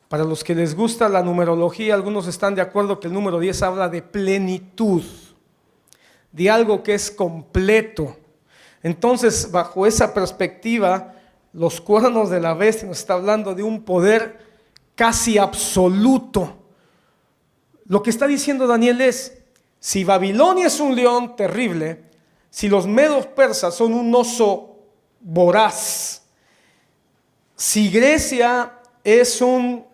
Para los que les gusta la numerología, algunos están de acuerdo que el número 10 habla de plenitud, de algo que es completo. Entonces, bajo esa perspectiva, los cuernos de la bestia nos está hablando de un poder casi absoluto. Lo que está diciendo Daniel es, si Babilonia es un león terrible, si los medos persas son un oso voraz, si Grecia es un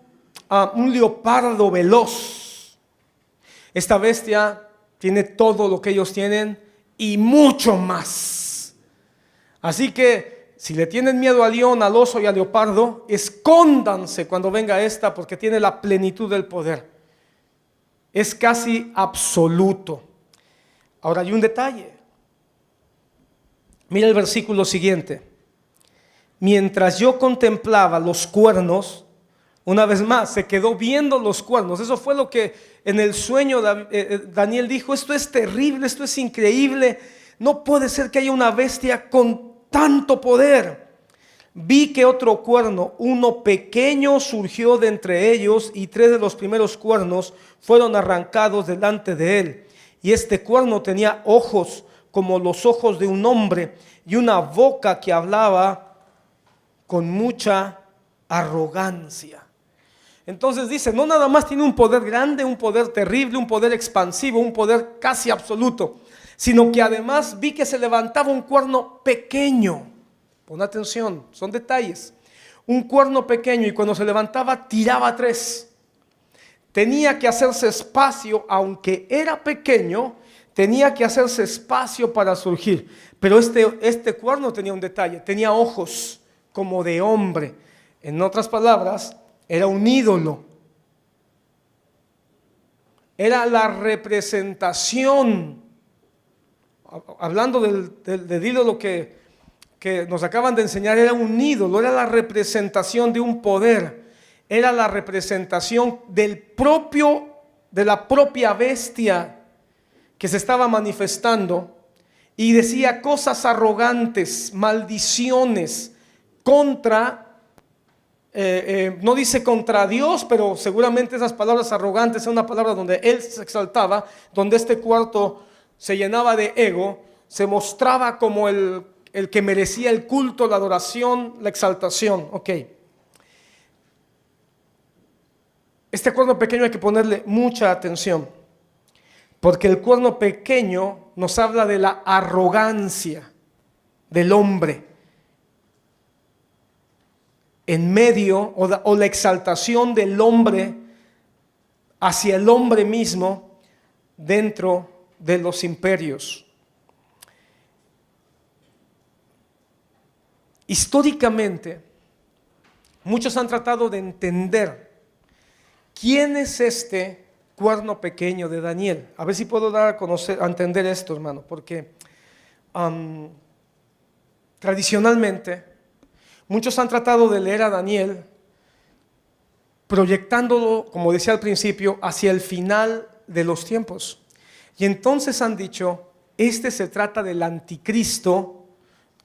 leopardo veloz, esta bestia tiene todo lo que ellos tienen y mucho más. Así que si le tienen miedo al león, al oso y al leopardo, escóndanse cuando venga esta, porque tiene la plenitud del poder. Es casi absoluto. Ahora hay un detalle. Mira el versículo siguiente. Mientras yo contemplaba los cuernos, una vez más se quedó viendo los cuernos. Eso fue lo que en el sueño Daniel dijo: esto es terrible, esto es increíble. No puede ser que haya una bestia con tanto poder. Vi que otro cuerno, uno pequeño, surgió de entre ellos, y 3 de los primeros cuernos fueron arrancados delante de él. Y este cuerno tenía ojos como los ojos de un hombre y una boca que hablaba con mucha arrogancia. Entonces dice, no nada más tiene un poder grande, un poder terrible, un poder expansivo, un poder casi absoluto, sino que además vi que se levantaba un cuerno pequeño. Pon atención, son detalles. Un cuerno pequeño, y cuando se levantaba tiraba 3. Tenía que hacerse espacio, aunque era pequeño, tenía que hacerse espacio para surgir. Pero este cuerno tenía un detalle, tenía ojos como de hombre. En otras palabras, era un ídolo. Era la representación, hablando del ídolo que nos acaban de enseñar, era un ídolo, era la representación de un poder, era la representación de la propia bestia que se estaba manifestando, y decía cosas arrogantes, maldiciones contra, no dice contra Dios, pero seguramente esas palabras arrogantes son una palabra donde él se exaltaba, donde este cuarto se llenaba de ego, se mostraba como el que merecía el culto, la adoración, la exaltación. Ok. Este cuerno pequeño hay que ponerle mucha atención, porque el cuerno pequeño nos habla de la arrogancia del hombre en medio, o la exaltación del hombre hacia el hombre mismo dentro de los imperios. Históricamente, muchos han tratado de entender quién es este cuerno pequeño de Daniel. A ver si puedo dar a entender esto, hermano, porque tradicionalmente muchos han tratado de leer a Daniel proyectándolo, como decía al principio, hacia el final de los tiempos. Y entonces han dicho, se trata del anticristo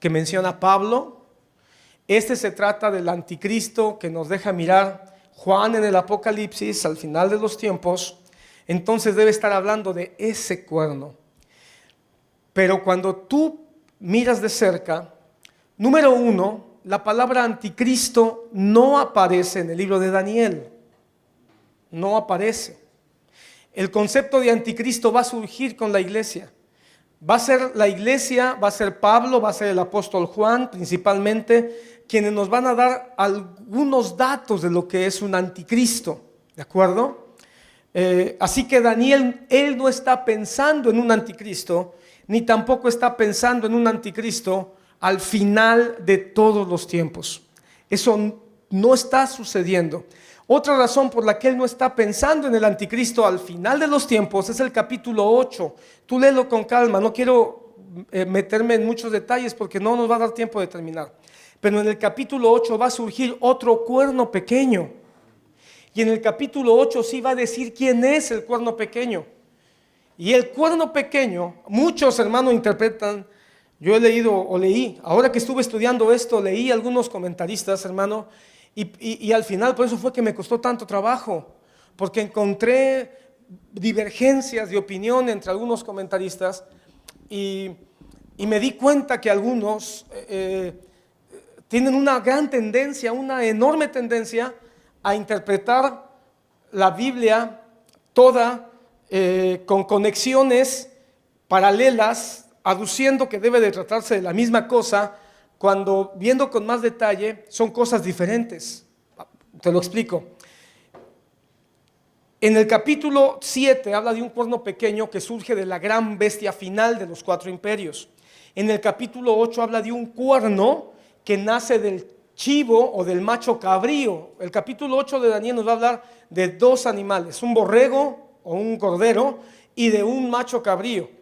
que menciona Pablo. Se trata del anticristo que nos deja mirar Juan en el Apocalipsis al final de los tiempos. Entonces debe estar hablando de ese cuerno. Pero cuando tú miras de cerca, número 1, la palabra anticristo no aparece en el libro de Daniel. No aparece. El concepto de anticristo va a surgir con la iglesia. Va a ser la iglesia, va a ser Pablo, va a ser el apóstol Juan principalmente, quienes nos van a dar algunos datos de lo que es un anticristo, ¿de acuerdo? Así que Daniel, él no está pensando en un anticristo, ni tampoco está pensando en un anticristo al final de todos los tiempos. Eso no está sucediendo. Otra razón por la que él no está pensando en el anticristo al final de los tiempos es el capítulo 8. Tú léelo con calma, no quiero meterme en muchos detalles porque no nos va a dar tiempo de terminar. Pero en el capítulo 8 va a surgir otro cuerno pequeño. Y en el capítulo 8 sí va a decir quién es el cuerno pequeño. Y el cuerno pequeño, muchos hermanos interpretan, yo he leído o leí, ahora que estuve estudiando esto, leí algunos comentaristas, hermano, y al final por eso fue que me costó tanto trabajo, porque encontré divergencias de opinión entre algunos comentaristas y me di cuenta que algunos tienen una gran tendencia, una enorme tendencia a interpretar la Biblia toda con conexiones paralelas, aduciendo que debe de tratarse de la misma cosa, cuando viendo con más detalle son cosas diferentes. Te lo explico. En el capítulo 7 habla de un cuerno pequeño que surge de la gran bestia final de los 4 imperios. En el capítulo 8 habla de un cuerno que nace del chivo o del macho cabrío. El capítulo 8 de Daniel nos va a hablar de 2 animales, un borrego o un cordero y de un macho cabrío.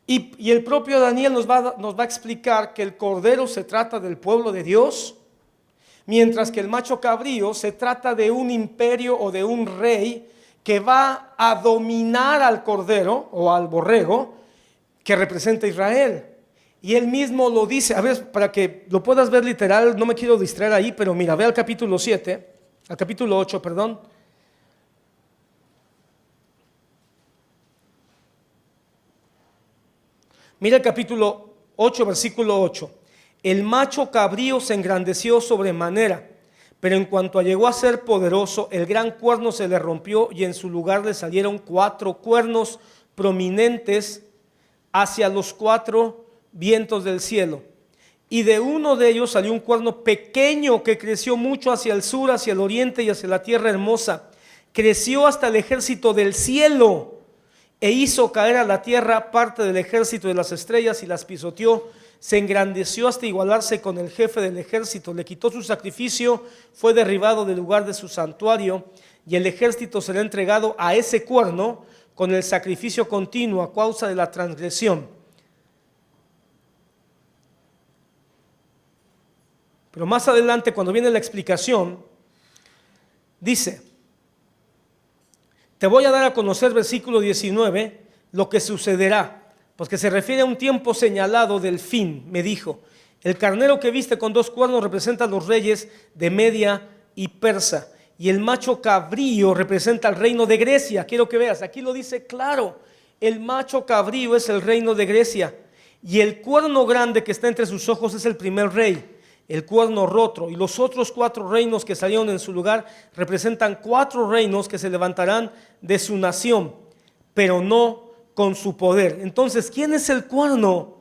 Y el propio Daniel nos va a explicar que el cordero se trata del pueblo de Dios, mientras que el macho cabrío se trata de un imperio o de un rey que va a dominar al cordero o al borrego que representa a Israel. Y él mismo lo dice, a ver, para que lo puedas ver literal, no me quiero distraer ahí, pero mira, ve al capítulo 8, perdón. Mira el capítulo 8, versículo 8. El macho cabrío se engrandeció sobremanera, pero en cuanto llegó a ser poderoso, el gran cuerno se le rompió y en su lugar le salieron 4 cuernos prominentes hacia los 4 vientos del cielo. Y de uno de ellos salió un cuerno pequeño que creció mucho hacia el sur, hacia el oriente y hacia la tierra hermosa. Creció hasta el ejército del cielo e hizo caer a la tierra parte del ejército de las estrellas y las pisoteó. Se engrandeció hasta igualarse con el jefe del ejército, le quitó su sacrificio, fue derribado del lugar de su santuario, y el ejército será entregado a ese cuerno con el sacrificio continuo a causa de la transgresión. Pero más adelante, cuando viene la explicación, dice: te voy a dar a conocer, versículo 19, lo que sucederá, porque se refiere a un tiempo señalado del fin. Me dijo: el carnero que viste con 2 cuernos representa a los reyes de Media y Persa, y el macho cabrío representa al reino de Grecia. Quiero que veas, aquí lo dice claro, el macho cabrío es el reino de Grecia, y el cuerno grande que está entre sus ojos es el primer rey. El cuerno roto y los otros 4 reinos que salieron en su lugar representan 4 reinos que se levantarán de su nación, pero no con su poder. Entonces, ¿quién es el cuerno?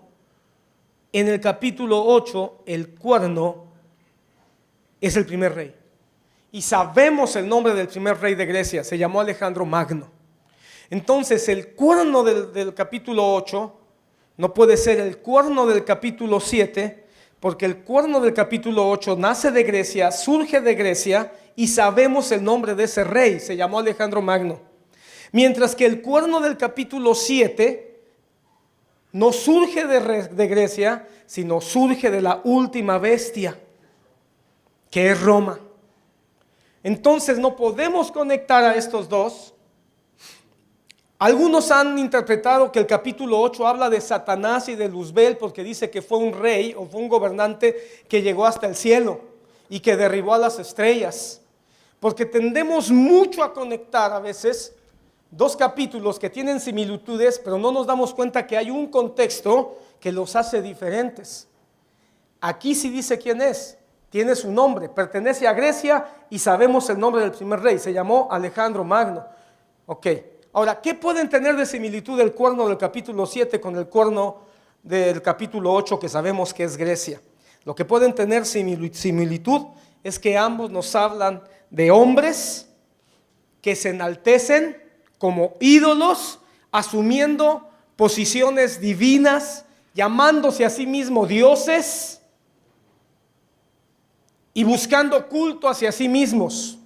En el capítulo 8, el cuerno es el primer rey. Y sabemos el nombre del primer rey de Grecia, se llamó Alejandro Magno. Entonces, el cuerno del capítulo 8 no puede ser el cuerno del capítulo 7, porque el cuerno del capítulo 8 nace de Grecia, surge de Grecia, y sabemos el nombre de ese rey, se llamó Alejandro Magno. Mientras que el cuerno del capítulo 7 no surge de Grecia, sino surge de la última bestia, que es Roma. Entonces no podemos conectar a estos dos. Algunos han interpretado que el capítulo 8 habla de Satanás y de Luzbel, porque dice que fue un rey o fue un gobernante que llegó hasta el cielo y que derribó a las estrellas. Porque tendemos mucho a conectar a veces 2 capítulos que tienen similitudes, pero no nos damos cuenta que hay un contexto que los hace diferentes. Aquí sí dice quién es, tiene su nombre, pertenece a Grecia y sabemos el nombre del primer rey, se llamó Alejandro Magno. Ok. Ahora, ¿qué pueden tener de similitud el cuerno del capítulo 7 con el cuerno del capítulo 8 que sabemos que es Grecia? Lo que pueden tener similitud es que ambos nos hablan de hombres que se enaltecen como ídolos, asumiendo posiciones divinas, llamándose a sí mismos dioses, y buscando culto hacia sí mismos.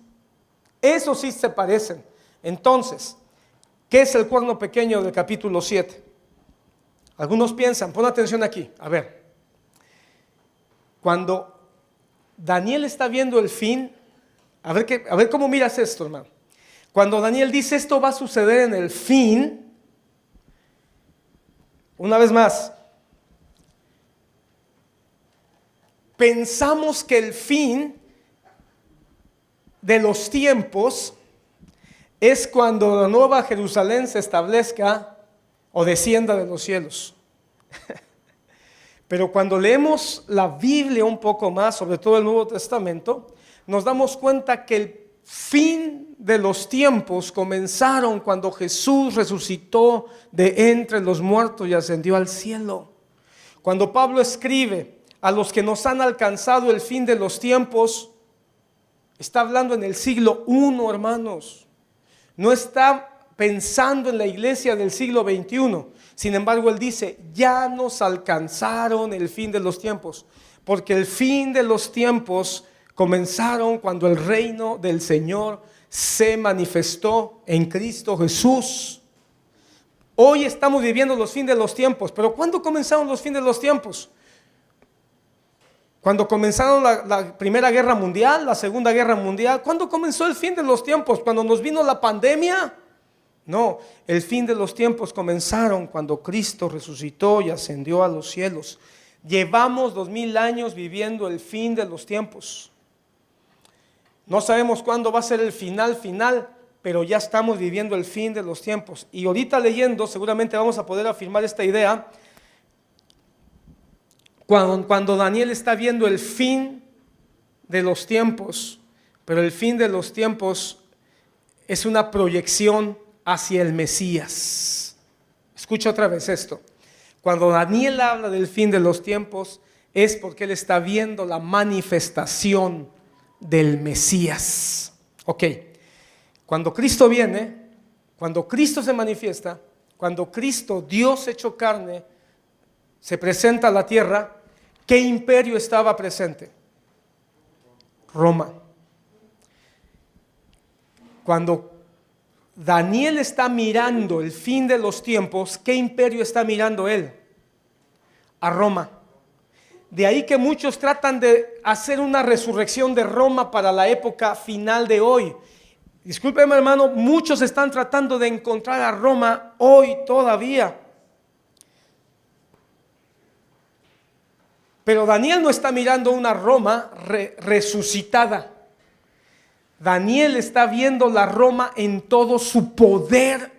Eso sí se parecen. Entonces, ¿qué es el cuerno pequeño del capítulo 7? Algunos piensan, pon atención aquí, a ver, cuando Daniel está viendo el fin, a ver cómo miras esto, hermano. Cuando Daniel dice esto va a suceder en el fin, una vez más, pensamos que el fin de los tiempos es cuando la nueva Jerusalén se establezca o descienda de los cielos. Pero cuando leemos la Biblia un poco más, sobre todo el Nuevo Testamento, nos damos cuenta que el fin de los tiempos comenzaron cuando Jesús resucitó de entre los muertos y ascendió al cielo. Cuando Pablo escribe a los que nos han alcanzado el fin de los tiempos, está hablando en el siglo I, hermanos. No está pensando en la iglesia del siglo XXI. Sin embargo, él dice, ya nos alcanzaron el fin de los tiempos, porque el fin de los tiempos comenzaron cuando el reino del Señor se manifestó en Cristo Jesús. Hoy estamos viviendo los fines de los tiempos, pero ¿cuándo comenzaron los fines de los tiempos? Cuando comenzaron la Primera Guerra Mundial, la Segunda Guerra Mundial. ¿Cuándo comenzó el fin de los tiempos? ¿Cuando nos vino la pandemia? No, el fin de los tiempos comenzaron cuando Cristo resucitó y ascendió a los cielos. Llevamos 2000 años viviendo el fin de los tiempos. No sabemos cuándo va a ser el final, pero ya estamos viviendo el fin de los tiempos. Y ahorita leyendo, seguramente vamos a poder afirmar esta idea. Cuando Daniel está viendo el fin de los tiempos, pero el fin de los tiempos es una proyección hacia el Mesías. Escucha otra vez esto. Cuando Daniel habla del fin de los tiempos, es porque él está viendo la manifestación del Mesías. Ok, cuando Cristo viene, cuando Cristo se manifiesta, cuando Cristo, Dios hecho carne, se presenta a la tierra, ¿qué imperio estaba presente? Roma. Cuando Daniel está mirando el fin de los tiempos, ¿qué imperio está mirando él? A Roma. De ahí que muchos tratan de hacer una resurrección de Roma para la época final de hoy. Discúlpeme, hermano, muchos están tratando de encontrar a Roma hoy todavía. Pero Daniel no está mirando una Roma resucitada. Daniel está viendo la Roma en todo su poder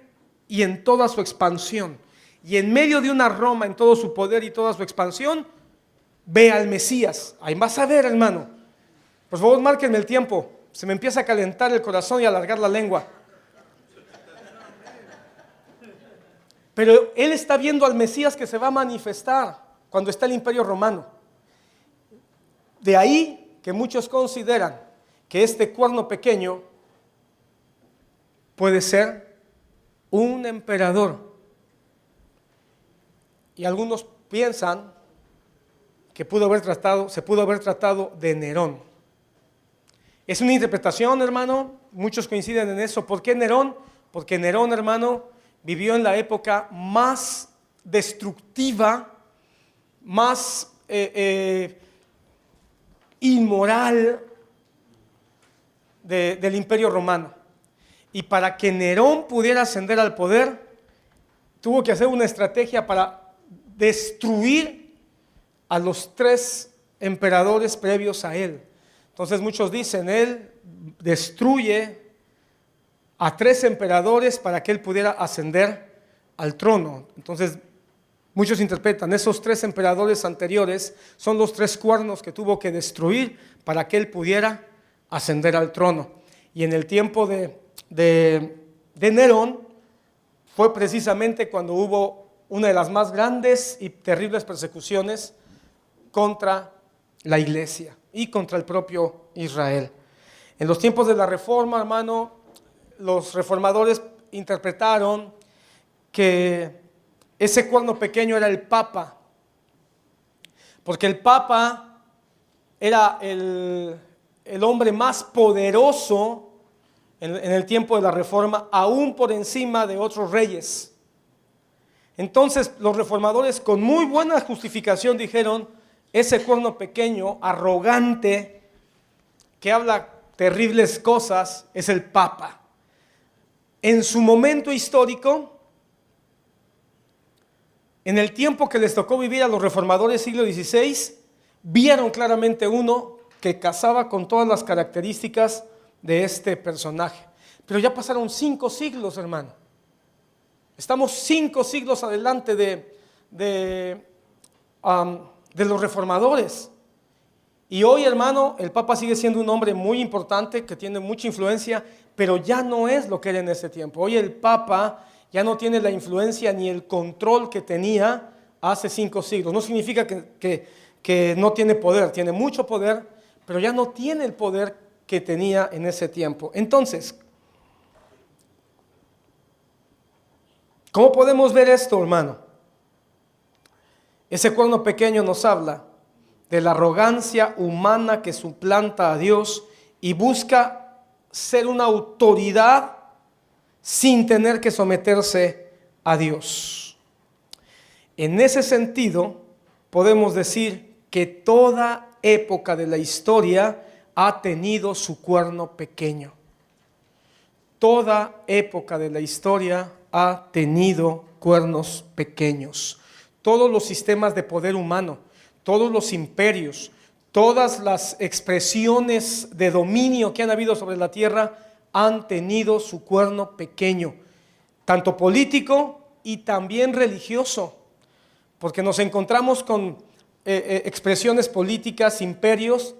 y en toda su expansión. Y en medio de una Roma en todo su poder y toda su expansión, ve al Mesías. Ahí vas a ver, hermano. Por favor, márquenme el tiempo. Se me empieza a calentar el corazón y a alargar la lengua. Pero él está viendo al Mesías que se va a manifestar cuando está el Imperio Romano. De ahí que muchos consideran que este cuerno pequeño puede ser un emperador. Y algunos piensan que se pudo haber tratado de Nerón. Es una interpretación, hermano, muchos coinciden en eso. ¿Por qué Nerón? Porque Nerón, hermano, vivió en la época más destructiva, más inmoral del Imperio Romano. Y para que Nerón pudiera ascender al poder, tuvo que hacer una estrategia para destruir a los 3 emperadores previos a él. Entonces muchos dicen, él destruye a 3 emperadores para que él pudiera ascender al trono. Entonces muchos interpretan, esos 3 emperadores anteriores son los 3 cuernos que tuvo que destruir para que él pudiera ascender al trono. Y en el tiempo de Nerón fue precisamente cuando hubo una de las más grandes y terribles persecuciones contra la iglesia y contra el propio Israel. En los tiempos de la Reforma, hermano, los reformadores interpretaron que ese cuerno pequeño era el Papa, porque el Papa era el hombre más poderoso en el tiempo de la Reforma, aún por encima de otros reyes. Entonces los reformadores con muy buena justificación dijeron, ese cuerno pequeño, arrogante, que habla terribles cosas, es el Papa. En su momento histórico, en el tiempo que les tocó vivir a los reformadores siglo XVI, vieron claramente uno que casaba con todas las características de este personaje. Pero ya pasaron 5 siglos, hermano. Estamos 5 siglos adelante de los reformadores. Y hoy, hermano, el Papa sigue siendo un hombre muy importante, que tiene mucha influencia, pero ya no es lo que era en ese tiempo. Hoy el Papa ya no tiene la influencia ni el control que tenía hace 5 siglos. No significa que no tiene poder, tiene mucho poder, pero ya no tiene el poder que tenía en ese tiempo. Entonces, ¿cómo podemos ver esto, hermano? Ese cuerno pequeño nos habla de la arrogancia humana que suplanta a Dios y busca ser una autoridad sin tener que someterse a Dios. En ese sentido, podemos decir que toda época de la historia ha tenido su cuerno pequeño. Toda época de la historia ha tenido cuernos pequeños. Todos los sistemas de poder humano, todos los imperios, todas las expresiones de dominio que han habido sobre la tierra han tenido su cuerno pequeño, tanto político y también religioso, porque nos encontramos con expresiones políticas, imperios,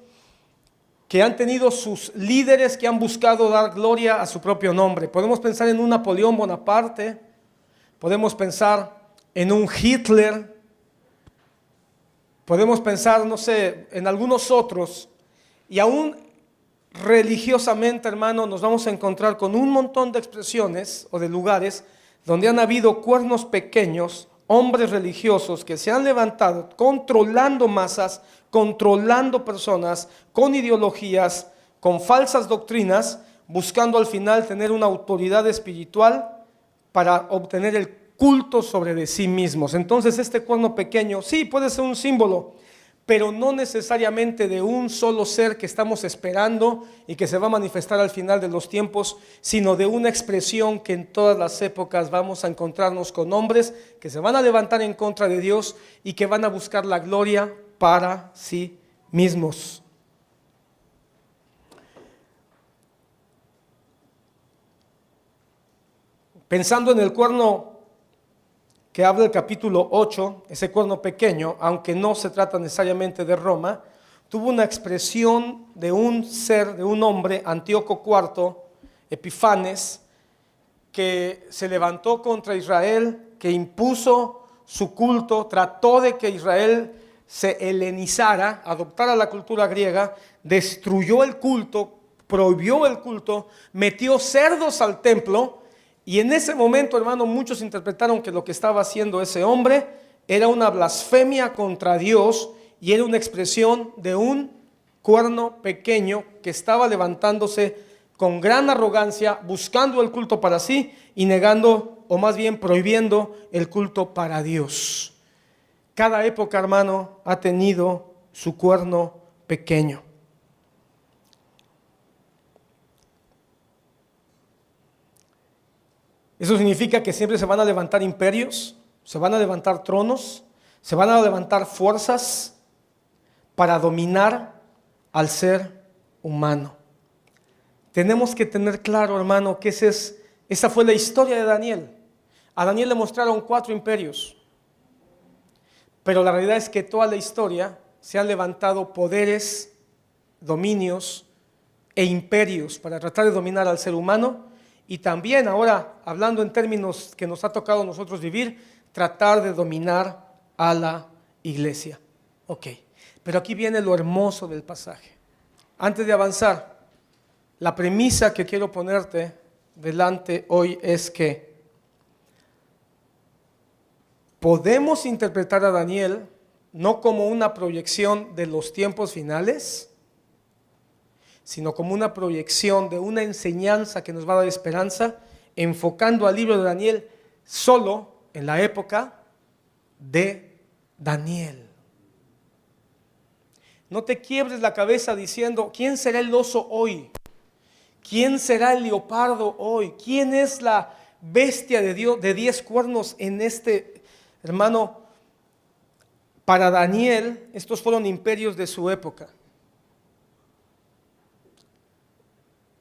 que han tenido sus líderes que han buscado dar gloria a su propio nombre. Podemos pensar en un Napoleón Bonaparte, podemos pensar en un Hitler, podemos pensar, no sé, en algunos otros, y aún religiosamente, hermano, nos vamos a encontrar con un montón de expresiones o de lugares donde han habido cuernos pequeños, hombres religiosos que se han levantado controlando masas, controlando personas, con ideologías, con falsas doctrinas, buscando al final tener una autoridad espiritual para obtener el culto sobre de sí mismos. Entonces este cuerno pequeño sí puede ser un símbolo, pero no necesariamente de un solo ser que estamos esperando y que se va a manifestar al final de los tiempos, sino de una expresión que en todas las épocas vamos a encontrarnos con hombres que se van a levantar en contra de Dios y que van a buscar la gloria para sí mismos. Pensando en el cuerno que habla el capítulo 8, ese cuerno pequeño, aunque no se trata necesariamente de Roma, tuvo una expresión de un ser, de un hombre, Antíoco IV, Epifanes, que se levantó contra Israel, que impuso su culto, trató de que Israel se helenizara, adoptara la cultura griega, destruyó el culto, prohibió el culto, metió cerdos al templo. Y en ese momento, hermano, muchos interpretaron que lo que estaba haciendo ese hombre era una blasfemia contra Dios y era una expresión de un cuerno pequeño que estaba levantándose con gran arrogancia, buscando el culto para sí y negando, o más bien prohibiendo, el culto para Dios. Cada época, hermano, ha tenido su cuerno pequeño. Eso significa que siempre se van a levantar imperios, se van a levantar tronos, se van a levantar fuerzas para dominar al ser humano. Tenemos que tener claro, hermano, que esa fue la historia de Daniel. A Daniel le mostraron 4 imperios, pero la realidad es que toda la historia se han levantado poderes, dominios e imperios para tratar de dominar al ser humano. Y también ahora, hablando en términos que nos ha tocado a nosotros vivir, tratar de dominar a la iglesia. Ok, pero aquí viene lo hermoso del pasaje. Antes de avanzar, la premisa que quiero ponerte delante hoy es que podemos interpretar a Daniel no como una proyección de los tiempos finales, sino como una proyección de una enseñanza que nos va a dar esperanza, enfocando al libro de Daniel solo en la época de Daniel. No te quiebres la cabeza diciendo, ¿quién será el oso hoy? ¿Quién será el leopardo hoy? ¿Quién es la bestia de Dios de 10 cuernos en este? Hermano, para Daniel, estos fueron imperios de su época.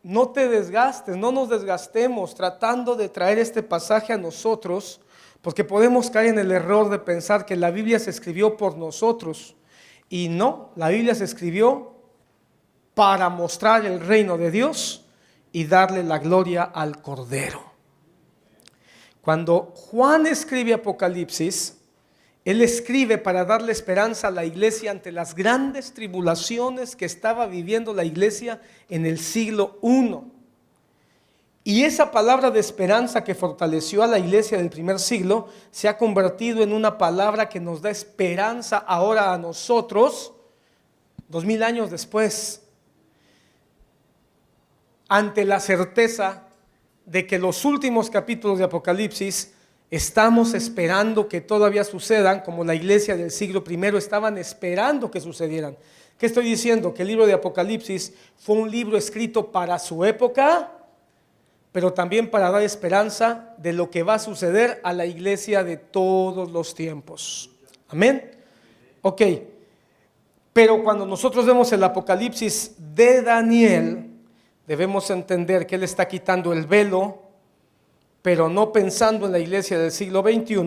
No te desgastes, no nos desgastemos tratando de traer este pasaje a nosotros, porque podemos caer en el error de pensar que la Biblia se escribió por nosotros. Y no, la Biblia se escribió para mostrar el reino de Dios y darle la gloria al Cordero. Cuando Juan escribe Apocalipsis, él escribe para darle esperanza a la iglesia ante las grandes tribulaciones que estaba viviendo la iglesia en el siglo I. Y esa palabra de esperanza que fortaleció a la iglesia del primer siglo se ha convertido en una palabra que nos da esperanza ahora a nosotros, 2000 años después, ante la certeza de que los últimos capítulos de Apocalipsis estamos esperando que todavía sucedan, como la iglesia del siglo I estaban esperando que sucedieran. ¿Qué estoy diciendo? Que el libro de Apocalipsis fue un libro escrito para su época, pero también para dar esperanza de lo que va a suceder a la iglesia de todos los tiempos. Amén. Ok, pero cuando nosotros vemos el Apocalipsis de Daniel, debemos entender que él está quitando el velo, pero no pensando en la iglesia del siglo XXI,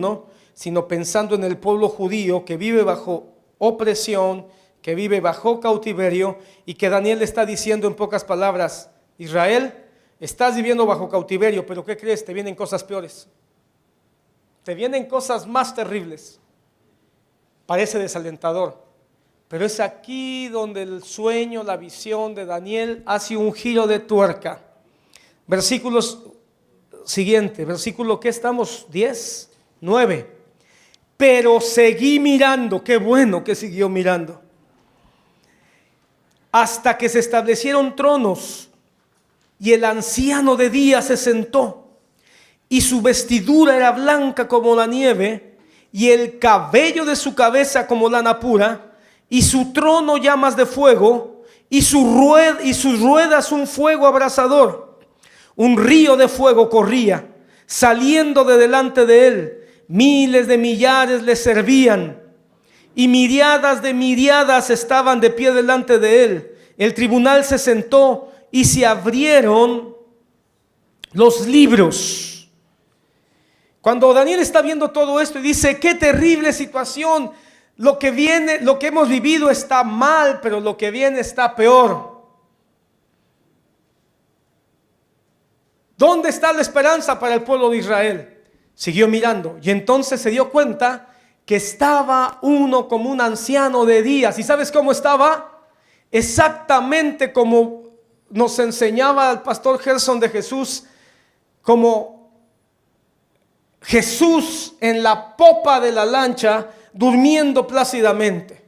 sino pensando en el pueblo judío que vive bajo opresión, que vive bajo cautiverio, y que Daniel está diciendo en pocas palabras: Israel, estás viviendo bajo cautiverio, pero ¿qué crees? Te vienen cosas peores, te vienen cosas más terribles. Parece desalentador, pero es aquí donde el sueño, la visión de Daniel hace un giro de tuerca. Versículos siguiente, versículo, ¿qué estamos? 10, 9. Pero seguí mirando, qué bueno que siguió mirando, hasta que se establecieron tronos, y el anciano de día se sentó, y su vestidura era blanca como la nieve, y el cabello de su cabeza como lana pura, y su trono llamas de fuego, y sus ruedas un fuego abrasador. Un río de fuego corría, saliendo de delante de él. Miles de millares le servían, y miriadas de miriadas estaban de pie delante de él. El tribunal se sentó y se abrieron los libros. Cuando Daniel está viendo todo esto y dice: qué terrible situación, lo que viene, lo que hemos vivido está mal, pero lo que viene está peor. ¿Dónde está la esperanza para el pueblo de Israel? Siguió mirando y entonces se dio cuenta que estaba uno como un anciano de días. ¿Y sabes cómo estaba? Exactamente como nos enseñaba el pastor Gerson de Jesús, como Jesús en la popa de la lancha, durmiendo plácidamente.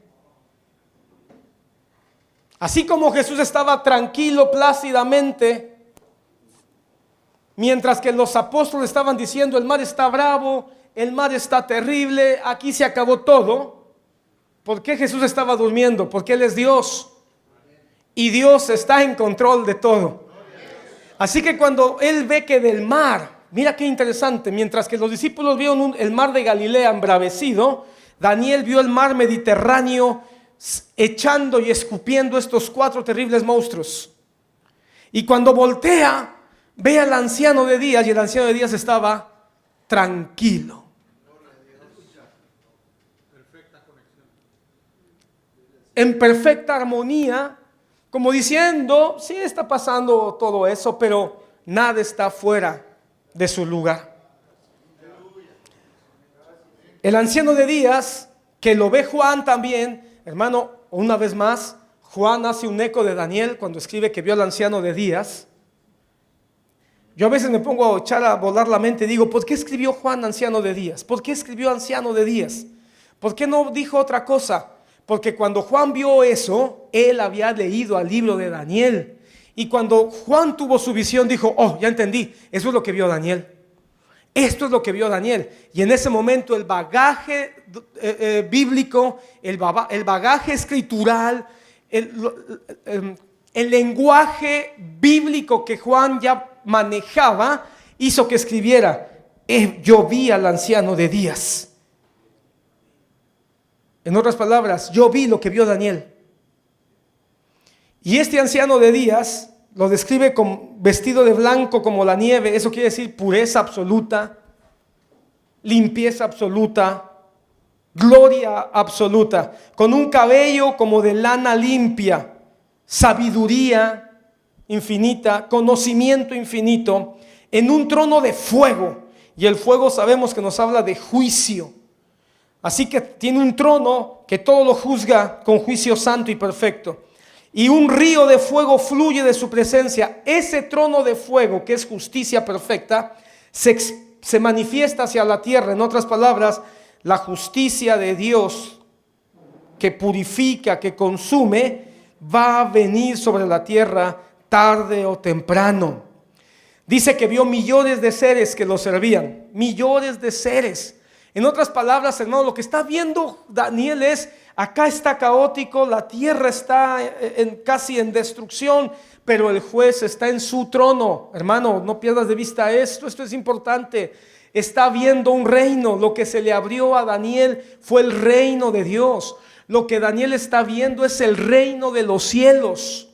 Así como Jesús estaba tranquilo, plácidamente, mientras que los apóstoles estaban diciendo: el mar está bravo, el mar está terrible, aquí se acabó todo. ¿Por qué Jesús estaba durmiendo? Porque Él es Dios y Dios está en control de todo. Así que cuando Él ve que del mar, mira qué interesante, mientras que los discípulos vieron el mar de Galilea embravecido, Daniel vio el mar Mediterráneo echando y escupiendo estos 4 terribles monstruos. Y cuando voltea, ve al anciano de días, y el anciano de días estaba tranquilo. En perfecta armonía, como diciendo: sí está pasando todo eso, pero nada está fuera de su lugar. El anciano de días, que lo ve Juan también, hermano, una vez más, Juan hace un eco de Daniel cuando escribe que vio al anciano de días. Yo a veces me pongo a echar a volar la mente y digo: ¿por qué escribió Juan anciano de días? ¿Por qué escribió anciano de días? ¿Por qué no dijo otra cosa? Porque cuando Juan vio eso, él había leído el libro de Daniel. Y cuando Juan tuvo su visión, dijo, oh, ya entendí, eso es lo que vio Daniel. Esto es lo que vio Daniel. Y en ese momento el bagaje bíblico, el bagaje escritural, el lenguaje bíblico que Juan ya manejaba, hizo que escribiera, yo vi al anciano de días. En otras palabras, yo vi lo que vio Daniel. Y este anciano de días lo describe con vestido de blanco como la nieve. Eso quiere decir pureza absoluta, limpieza absoluta, gloria absoluta, con un cabello como de lana limpia, sabiduría infinita, conocimiento infinito, en un trono de fuego. Y el fuego sabemos que nos habla de juicio. Así que tiene un trono que todo lo juzga con juicio santo y perfecto. Y un río de fuego fluye de su presencia. Ese trono de fuego, que es justicia perfecta, se manifiesta hacia la tierra. En otras palabras, la justicia de Dios que purifica, que consume, va a venir sobre la tierra tarde o temprano. Dice que vio millones de seres que lo servían. Millones de seres. En otras palabras, hermano, lo que está viendo Daniel es, acá está caótico, la tierra está casi en destrucción, pero el juez está en su trono. Hermano, no pierdas de vista esto es importante. Está viendo un reino. Lo que se le abrió a Daniel fue el reino de Dios. Lo que Daniel está viendo es el reino de los cielos.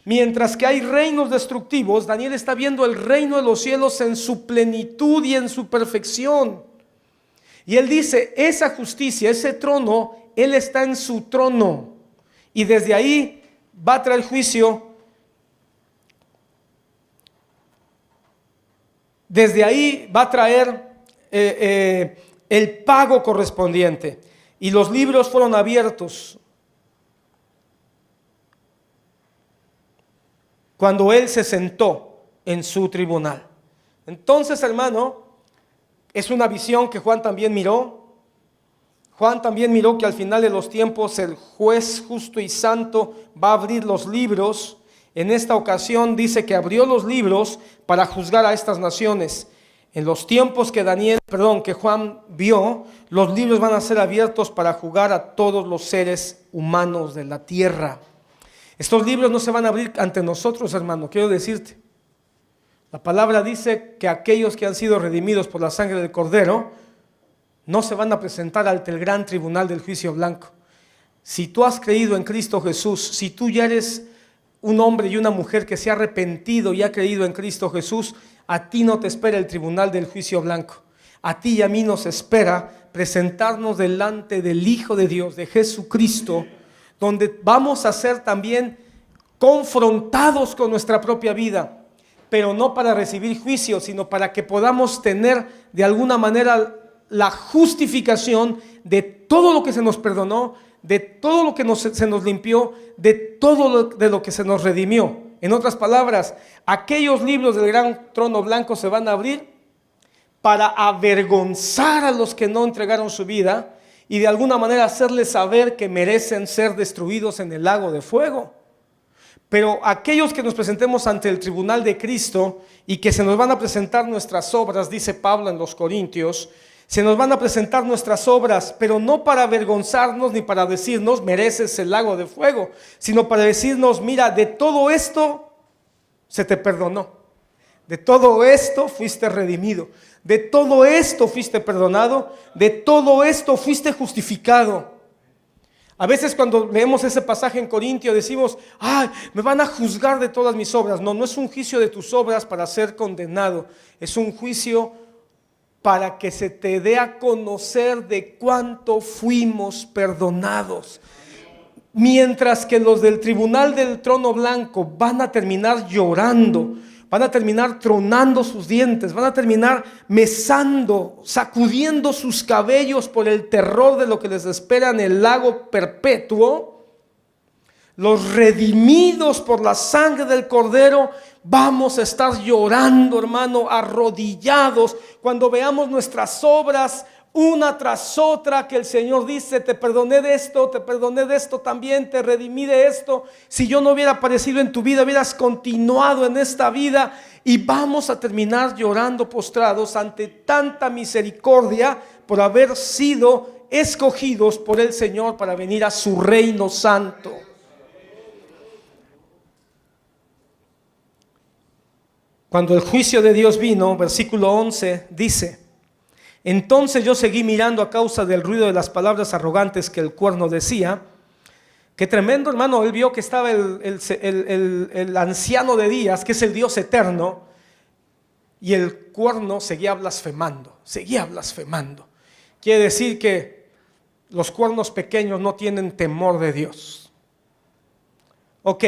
Mientras que hay reinos destructivos, Daniel está viendo el reino de los cielos en su plenitud y en su perfección. Y él dice, esa justicia, ese trono, él está en su trono. Y desde ahí va a traer juicio. Desde ahí va a traer el pago correspondiente. Y los libros fueron abiertos cuando él se sentó en su tribunal. Entonces, hermano, es una visión que Juan también miró. Juan también miró que al final de los tiempos el juez justo y santo va a abrir los libros. En esta ocasión dice que abrió los libros para juzgar a estas naciones. En los tiempos que Juan vio, los libros van a ser abiertos para juzgar a todos los seres humanos de la tierra. Estos libros no se van a abrir ante nosotros, hermano, quiero decirte. La palabra dice que aquellos que han sido redimidos por la sangre del Cordero no se van a presentar ante el gran tribunal del juicio blanco. Si tú has creído en Cristo Jesús, si tú ya eres un hombre y una mujer que se ha arrepentido y ha creído en Cristo Jesús, a ti no te espera el tribunal del juicio blanco. A ti y a mí nos espera presentarnos delante del Hijo de Dios, de Jesucristo, donde vamos a ser también confrontados con nuestra propia vida. Pero no para recibir juicio, sino para que podamos tener de alguna manera la justificación de todo lo que se nos perdonó, de todo lo que se nos limpió, de todo de lo que se nos redimió. En otras palabras, aquellos libros del gran trono blanco se van a abrir para avergonzar a los que no entregaron su vida y de alguna manera hacerles saber que merecen ser destruidos en el lago de fuego. Pero aquellos que nos presentemos ante el tribunal de Cristo y que se nos van a presentar nuestras obras, dice Pablo en los Corintios, se nos van a presentar nuestras obras, pero no para avergonzarnos ni para decirnos mereces el lago de fuego, sino para decirnos, mira, de todo esto se te perdonó, de todo esto fuiste redimido, de todo esto fuiste perdonado, de todo esto fuiste justificado. A veces cuando leemos ese pasaje en Corintios decimos, ay, me van a juzgar de todas mis obras. No, no es un juicio de tus obras para ser condenado. Es un juicio para que se te dé a conocer de cuánto fuimos perdonados. Mientras que los del tribunal del trono blanco van a terminar llorando, van a terminar tronando sus dientes, van a terminar mesando, sacudiendo sus cabellos por el terror de lo que les espera en el lago perpetuo. Los redimidos por la sangre del Cordero vamos a estar llorando, hermano, arrodillados cuando veamos nuestras obras una tras otra, que el Señor dice: te perdoné de esto, te perdoné de esto también, te redimí de esto. Si yo no hubiera aparecido en tu vida, hubieras continuado en esta vida, y vamos a terminar llorando postrados ante tanta misericordia por haber sido escogidos por el Señor para venir a su reino santo. Cuando el juicio de Dios vino, versículo 11 dice: entonces yo seguí mirando a causa del ruido de las palabras arrogantes que el cuerno decía. Qué tremendo, hermano. Él vio que estaba el anciano de días, que es el Dios eterno, y el cuerno seguía blasfemando, Quiere decir que los cuernos pequeños no tienen temor de Dios. Ok,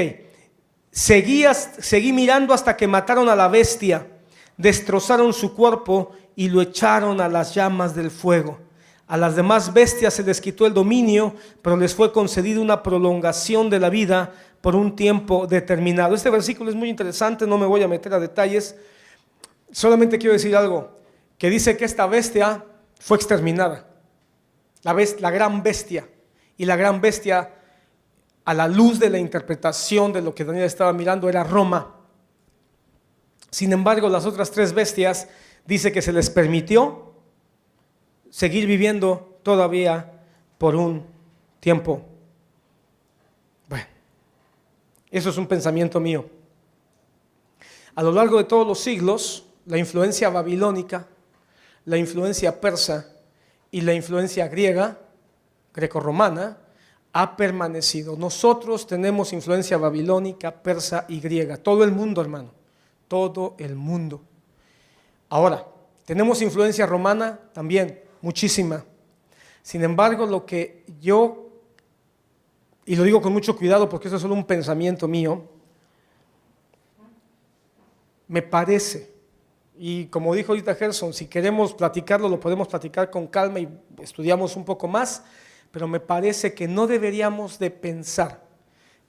seguí mirando hasta que mataron a la bestia, destrozaron su cuerpo y lo echaron a las llamas del fuego. A las demás bestias se les quitó el dominio, pero les fue concedida una prolongación de la vida por un tiempo determinado. Este versículo es muy interesante, no me voy a meter a detalles. Solamente quiero decir algo, que dice que esta bestia fue exterminada. La gran bestia. Y la gran bestia, a la luz de la interpretación de lo que Daniel estaba mirando, era Roma. Sin embargo, las otras tres bestias, dice que se les permitió seguir viviendo todavía por un tiempo. Bueno, eso es un pensamiento mío. A lo largo de todos los siglos, la influencia babilónica, la influencia persa y la influencia griega, grecorromana, ha permanecido. Nosotros tenemos influencia babilónica, persa y griega. Todo el mundo, hermano. Todo el mundo. Ahora, tenemos influencia romana también, muchísima. Sin embargo, lo que yo, y lo digo con mucho cuidado porque eso es solo un pensamiento mío, me parece, y como dijo ahorita Gerson, si queremos platicarlo, lo podemos platicar con calma y estudiamos un poco más, pero me parece que no deberíamos de pensar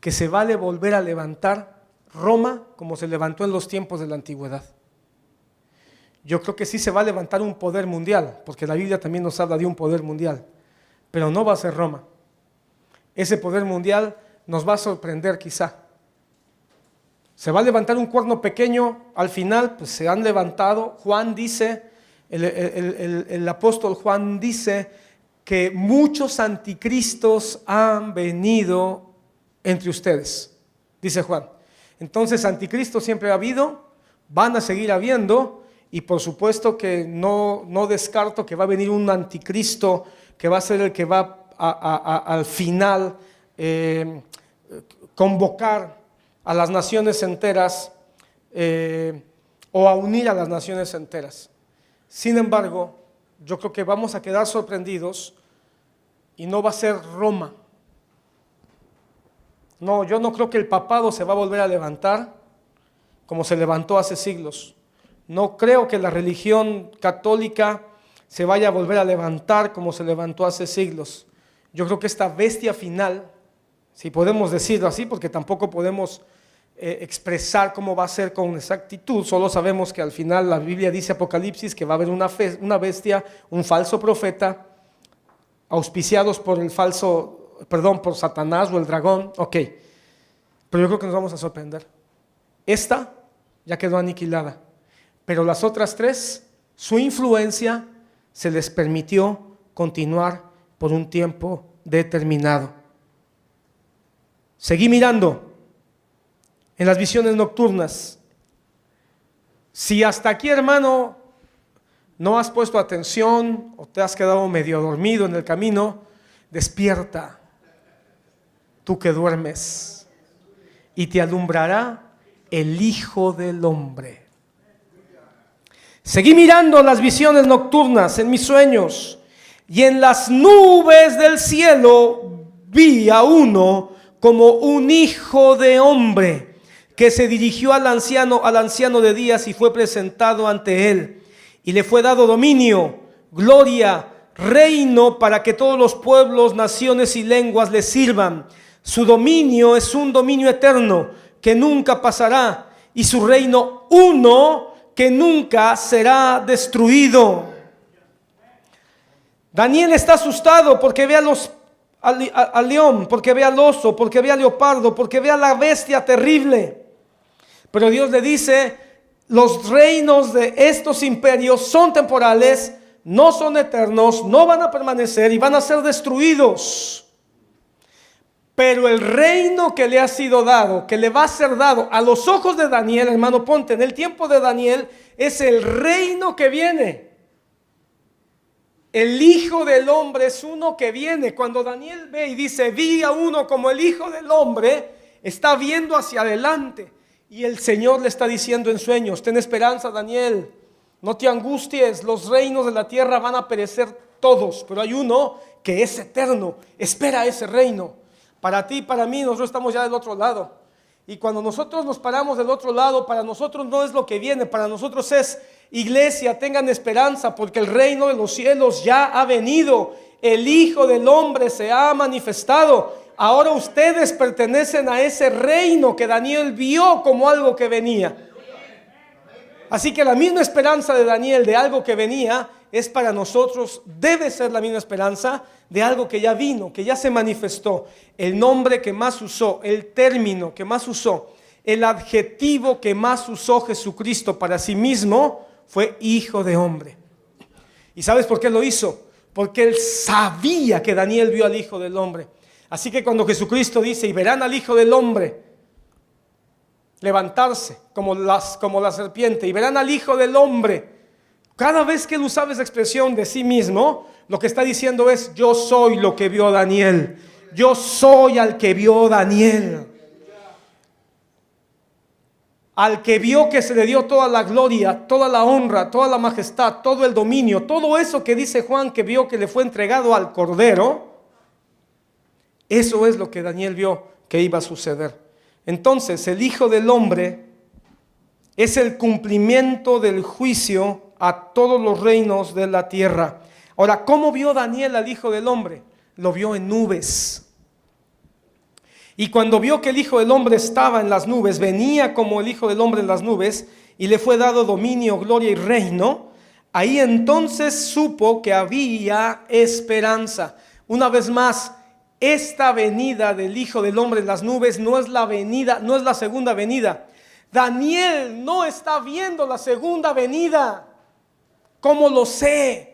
que se vale volver a levantar Roma como se levantó en los tiempos de la antigüedad. Yo creo que sí se va a levantar un poder mundial, porque la Biblia también nos habla de un poder mundial, pero no va a ser Roma. Ese poder mundial nos va a sorprender quizá. Se va a levantar un cuerno pequeño, al final pues se han levantado. Juan dice, el apóstol Juan dice que muchos anticristos han venido entre ustedes, dice Juan. Entonces anticristo siempre ha habido, van a seguir habiendo, y por supuesto que no descarto que va a venir un anticristo que va a ser el que va al final convocar a las naciones enteras o a unir a las naciones enteras. Sin embargo, yo creo que vamos a quedar sorprendidos y no va a ser Roma. No, yo no creo que el papado se va a volver a levantar como se levantó hace siglos. No creo que la religión católica se vaya a volver a levantar como se levantó hace siglos. Yo creo que esta bestia final, si podemos decirlo así, porque tampoco podemos expresar cómo va a ser con exactitud, solo sabemos que al final la Biblia dice, Apocalipsis, que va a haber una bestia, un falso profeta, auspiciados por por Satanás o el dragón. Ok, pero yo creo que nos vamos a sorprender. Esta ya quedó aniquilada, pero las otras tres, su influencia se les permitió continuar por un tiempo determinado. Seguí mirando en las visiones nocturnas. Si hasta aquí, hermano, no has puesto atención o te has quedado medio dormido en el camino, despierta, tú que duermes, y te alumbrará el Hijo del Hombre. Seguí mirando las visiones nocturnas en mis sueños, y en las nubes del cielo vi a uno como un hijo de hombre, que se dirigió al anciano de días y fue presentado ante él. Y le fue dado dominio, gloria, reino, para que todos los pueblos, naciones y lenguas le sirvan. Su dominio es un dominio eterno que nunca pasará, y su reino uno que nunca será destruido. Daniel está asustado porque ve al león, porque ve al oso, porque ve al leopardo, porque ve a la bestia terrible. Pero Dios le dice, los reinos de estos imperios son temporales, no son eternos, no van a permanecer y van a ser destruidos. Pero el reino que le ha sido dado, que le va a ser dado a los ojos de Daniel, hermano, ponte, en el tiempo de Daniel, es el reino que viene. El Hijo del Hombre es uno que viene. Cuando Daniel ve y dice, vi a uno como el Hijo del Hombre, está viendo hacia adelante. Y el Señor le está diciendo en sueños, ten esperanza, Daniel, no te angusties, los reinos de la tierra van a perecer todos, pero hay uno que es eterno, espera ese reino. Para ti y para mí, nosotros estamos ya del otro lado. Y cuando nosotros nos paramos del otro lado, para nosotros no es lo que viene, para nosotros es, iglesia, tengan esperanza, porque el reino de los cielos ya ha venido. El Hijo del Hombre se ha manifestado. Ahora ustedes pertenecen a ese reino que Daniel vio como algo que venía. Así que la misma esperanza de Daniel de algo que venía es para nosotros, debe ser la misma esperanza de algo que ya vino, que ya se manifestó. El nombre que más usó, el término que más usó, el adjetivo que más usó Jesucristo para sí mismo fue Hijo de Hombre. ¿Y sabes por qué lo hizo? Porque él sabía que Daniel vio al Hijo del Hombre. Así que cuando Jesucristo dice, y verán al Hijo del Hombre levantarse como la serpiente, y verán al Hijo del Hombre, cada vez que él usaba esa expresión de sí mismo, lo que está diciendo es, yo soy lo que vio Daniel, yo soy al que vio Daniel, al que vio que se le dio toda la gloria, toda la honra, toda la majestad, todo el dominio, todo eso que dice Juan que vio que le fue entregado al Cordero. Eso es lo que Daniel vio que iba a suceder. Entonces el Hijo del Hombre es el cumplimiento del juicio a todos los reinos de la tierra. Ahora, ¿cómo vio Daniel al Hijo del Hombre? Lo vio en nubes. Y cuando vio que el Hijo del Hombre estaba en las nubes, venía como el Hijo del Hombre en las nubes, y le fue dado dominio, gloria y reino, ahí entonces supo que había esperanza. Una vez más, esta venida del Hijo del Hombre en las nubes no es la venida, no es la segunda venida. Daniel no está viendo la segunda venida. ¿Cómo lo sé?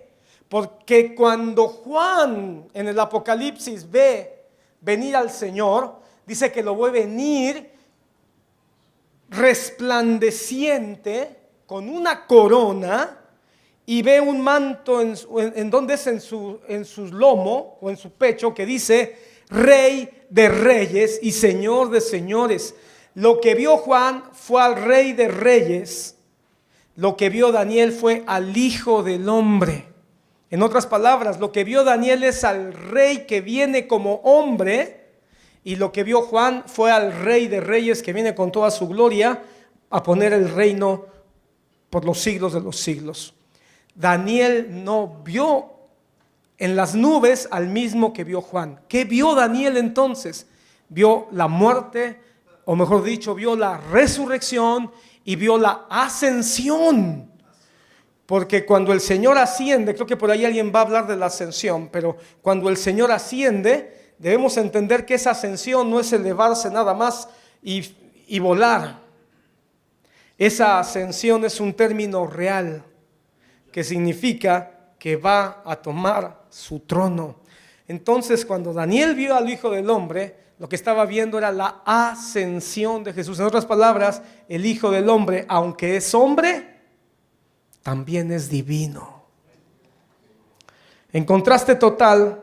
Porque cuando Juan en el Apocalipsis ve venir al Señor, dice que lo ve venir resplandeciente con una corona, y ve un manto en su lomo o en su pecho que dice Rey de Reyes y Señor de Señores. Lo que vio Juan fue al Rey de Reyes. Lo que vio Daniel fue al Hijo del Hombre. En otras palabras, lo que vio Daniel es al Rey que viene como hombre, y lo que vio Juan fue al Rey de Reyes que viene con toda su gloria a poner el reino por los siglos de los siglos. Daniel no vio en las nubes al mismo que vio Juan. ¿Qué vio Daniel entonces? Vio la muerte, o mejor dicho, vio la resurrección y vio la ascensión. Porque cuando el Señor asciende, creo que por ahí alguien va a hablar de la ascensión, pero cuando el Señor asciende, debemos entender que esa ascensión no es elevarse nada más y volar. Esa ascensión es un término real que significa que va a tomar su trono. Entonces, cuando Daniel vio al Hijo del Hombre, lo que estaba viendo era la ascensión de Jesús. En otras palabras, el Hijo del Hombre, aunque es hombre, también es divino. En contraste total,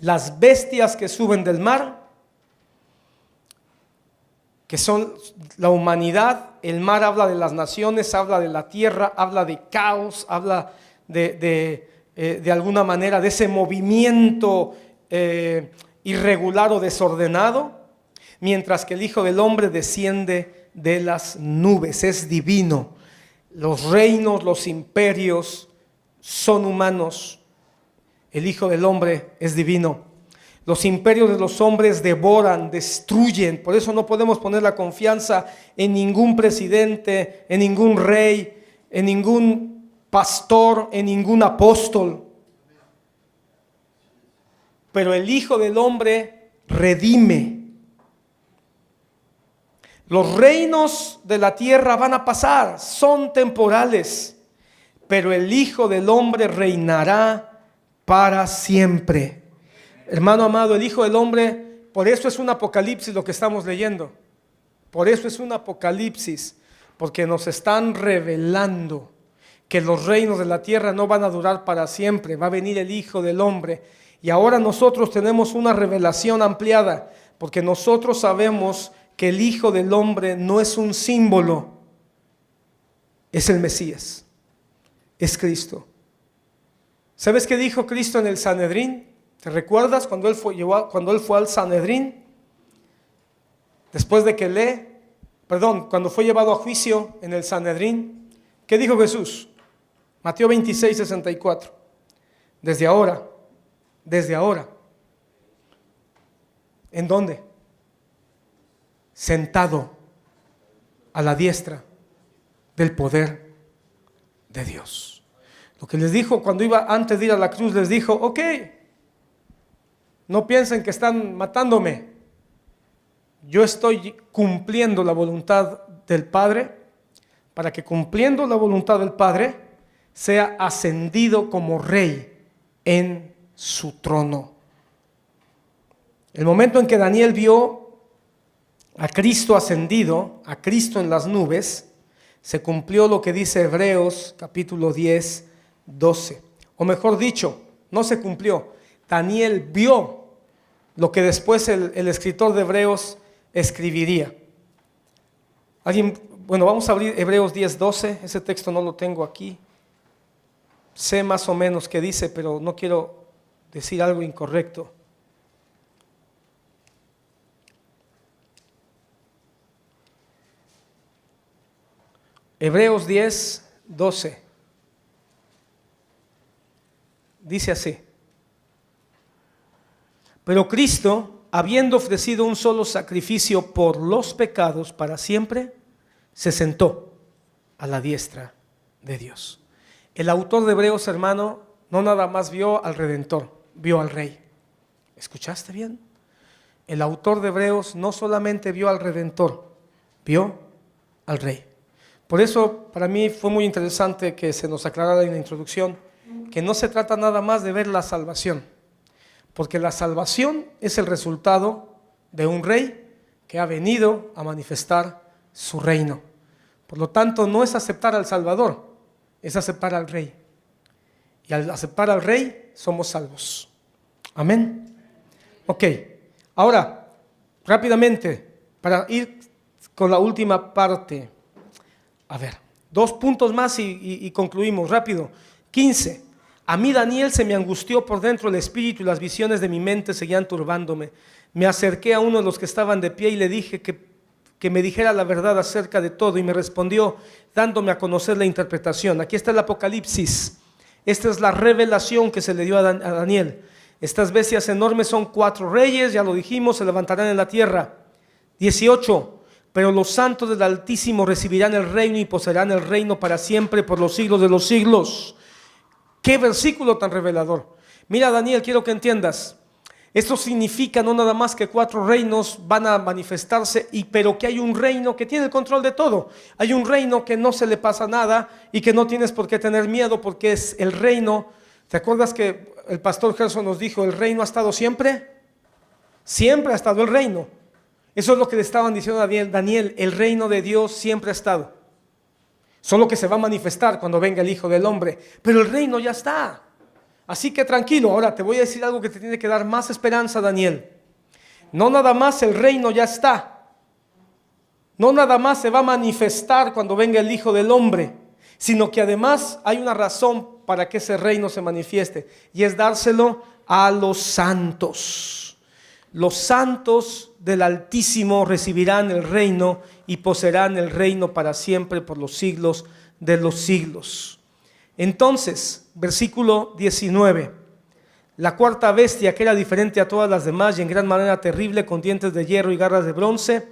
las bestias que suben del mar, que son la humanidad, el mar habla de las naciones, habla de la tierra, habla de caos, habla de alguna manera de ese movimiento irregular o desordenado, mientras que el Hijo del Hombre desciende de las nubes, es divino. Los reinos, los imperios son humanos, el Hijo del Hombre es divino. Los imperios de los hombres devoran, destruyen. Por eso no podemos poner la confianza en ningún presidente, en ningún rey, en ningún pastor, en ningún apóstol. pero el Hijo del Hombre redime. Los reinos de la tierra van a pasar, son temporales, pero el Hijo del Hombre reinará para siempre. Hermano amado, el Hijo del Hombre, por eso es un apocalipsis lo que estamos leyendo. Por eso es un apocalipsis, porque nos están revelando que los reinos de la tierra no van a durar para siempre. Va a venir el Hijo del Hombre. Y ahora nosotros tenemos una revelación ampliada, porque nosotros sabemos que el Hijo del Hombre no es un símbolo, es el Mesías, es Cristo. ¿Sabes qué dijo Cristo en el Sanedrín? ¿Te recuerdas cuando él fue al Sanedrín? Después de que cuando fue llevado a juicio en el Sanedrín, ¿qué dijo Jesús? Mateo 26, 64. Desde ahora. ¿En dónde? Sentado a la diestra del poder de Dios. Lo que les dijo cuando iba antes de ir a la cruz, les dijo, ok, no piensen que están matándome. Yo estoy cumpliendo la voluntad del Padre, para que cumpliendo la voluntad del Padre, sea ascendido como rey en su trono. El momento en que Daniel vio a Cristo ascendido, a Cristo en las nubes, se cumplió lo que dice Hebreos capítulo 10, 12. O mejor dicho, no se cumplió. Daniel vio lo que después el escritor de Hebreos escribiría. Vamos a abrir Hebreos 10, 12. Ese texto no lo tengo aquí. Sé más o menos qué dice, pero no quiero decir algo incorrecto. Hebreos 10, 12. Dice así: pero Cristo, habiendo ofrecido un solo sacrificio por los pecados para siempre, se sentó a la diestra de Dios. El autor de Hebreos, hermano, no nada más vio al Redentor, vio al Rey. ¿Escuchaste bien? El autor de Hebreos no solamente vio al Redentor, vio al Rey. Por eso para mí fue muy interesante que se nos aclarara en la introducción que no se trata nada más de ver la salvación, porque la salvación es el resultado de un rey que ha venido a manifestar su reino. Por lo tanto, no es aceptar al Salvador, es aceptar al Rey. Y al aceptar al Rey, somos salvos. Amén. Ok, ahora, rápidamente, para ir con la última parte. A ver, 2 puntos más y concluimos, rápido. 15. A mí, Daniel, se me angustió por dentro el espíritu y las visiones de mi mente seguían turbándome. Me acerqué a uno de los que estaban de pie y le dije que me dijera la verdad acerca de todo, y me respondió dándome a conocer la interpretación. Aquí está el Apocalipsis. Esta es la revelación que se le dio a Daniel. Estas bestias enormes son 4 reyes, ya lo dijimos, se levantarán en la tierra. 18. Pero los santos del Altísimo recibirán el reino y poseerán el reino para siempre por los siglos de los siglos. ¡Qué versículo tan revelador! Mira, Daniel, quiero que entiendas. Esto significa no nada más que 4 reinos van a manifestarse, pero que hay un reino que tiene el control de todo. Hay un reino que no se le pasa nada y que no tienes por qué tener miedo, porque es el reino. ¿Te acuerdas que el pastor Gerson nos dijo, el reino ha estado siempre? Siempre ha estado el reino. Eso es lo que le estaban diciendo a Daniel, el reino de Dios siempre ha estado. Solo que se va a manifestar cuando venga el Hijo del Hombre, pero el reino ya está. Así que tranquilo. Ahora te voy a decir algo que te tiene que dar más esperanza, Daniel. No nada más el reino ya está, no nada más se va a manifestar cuando venga el Hijo del Hombre, sino que además hay una razón para que ese reino se manifieste, y es dárselo a los santos. Los santos del Altísimo recibirán el reino y poseerán el reino para siempre por los siglos de los siglos. Entonces, versículo 19, la 4ª bestia, que era diferente a todas las demás y en gran manera terrible, con dientes de hierro y garras de bronce,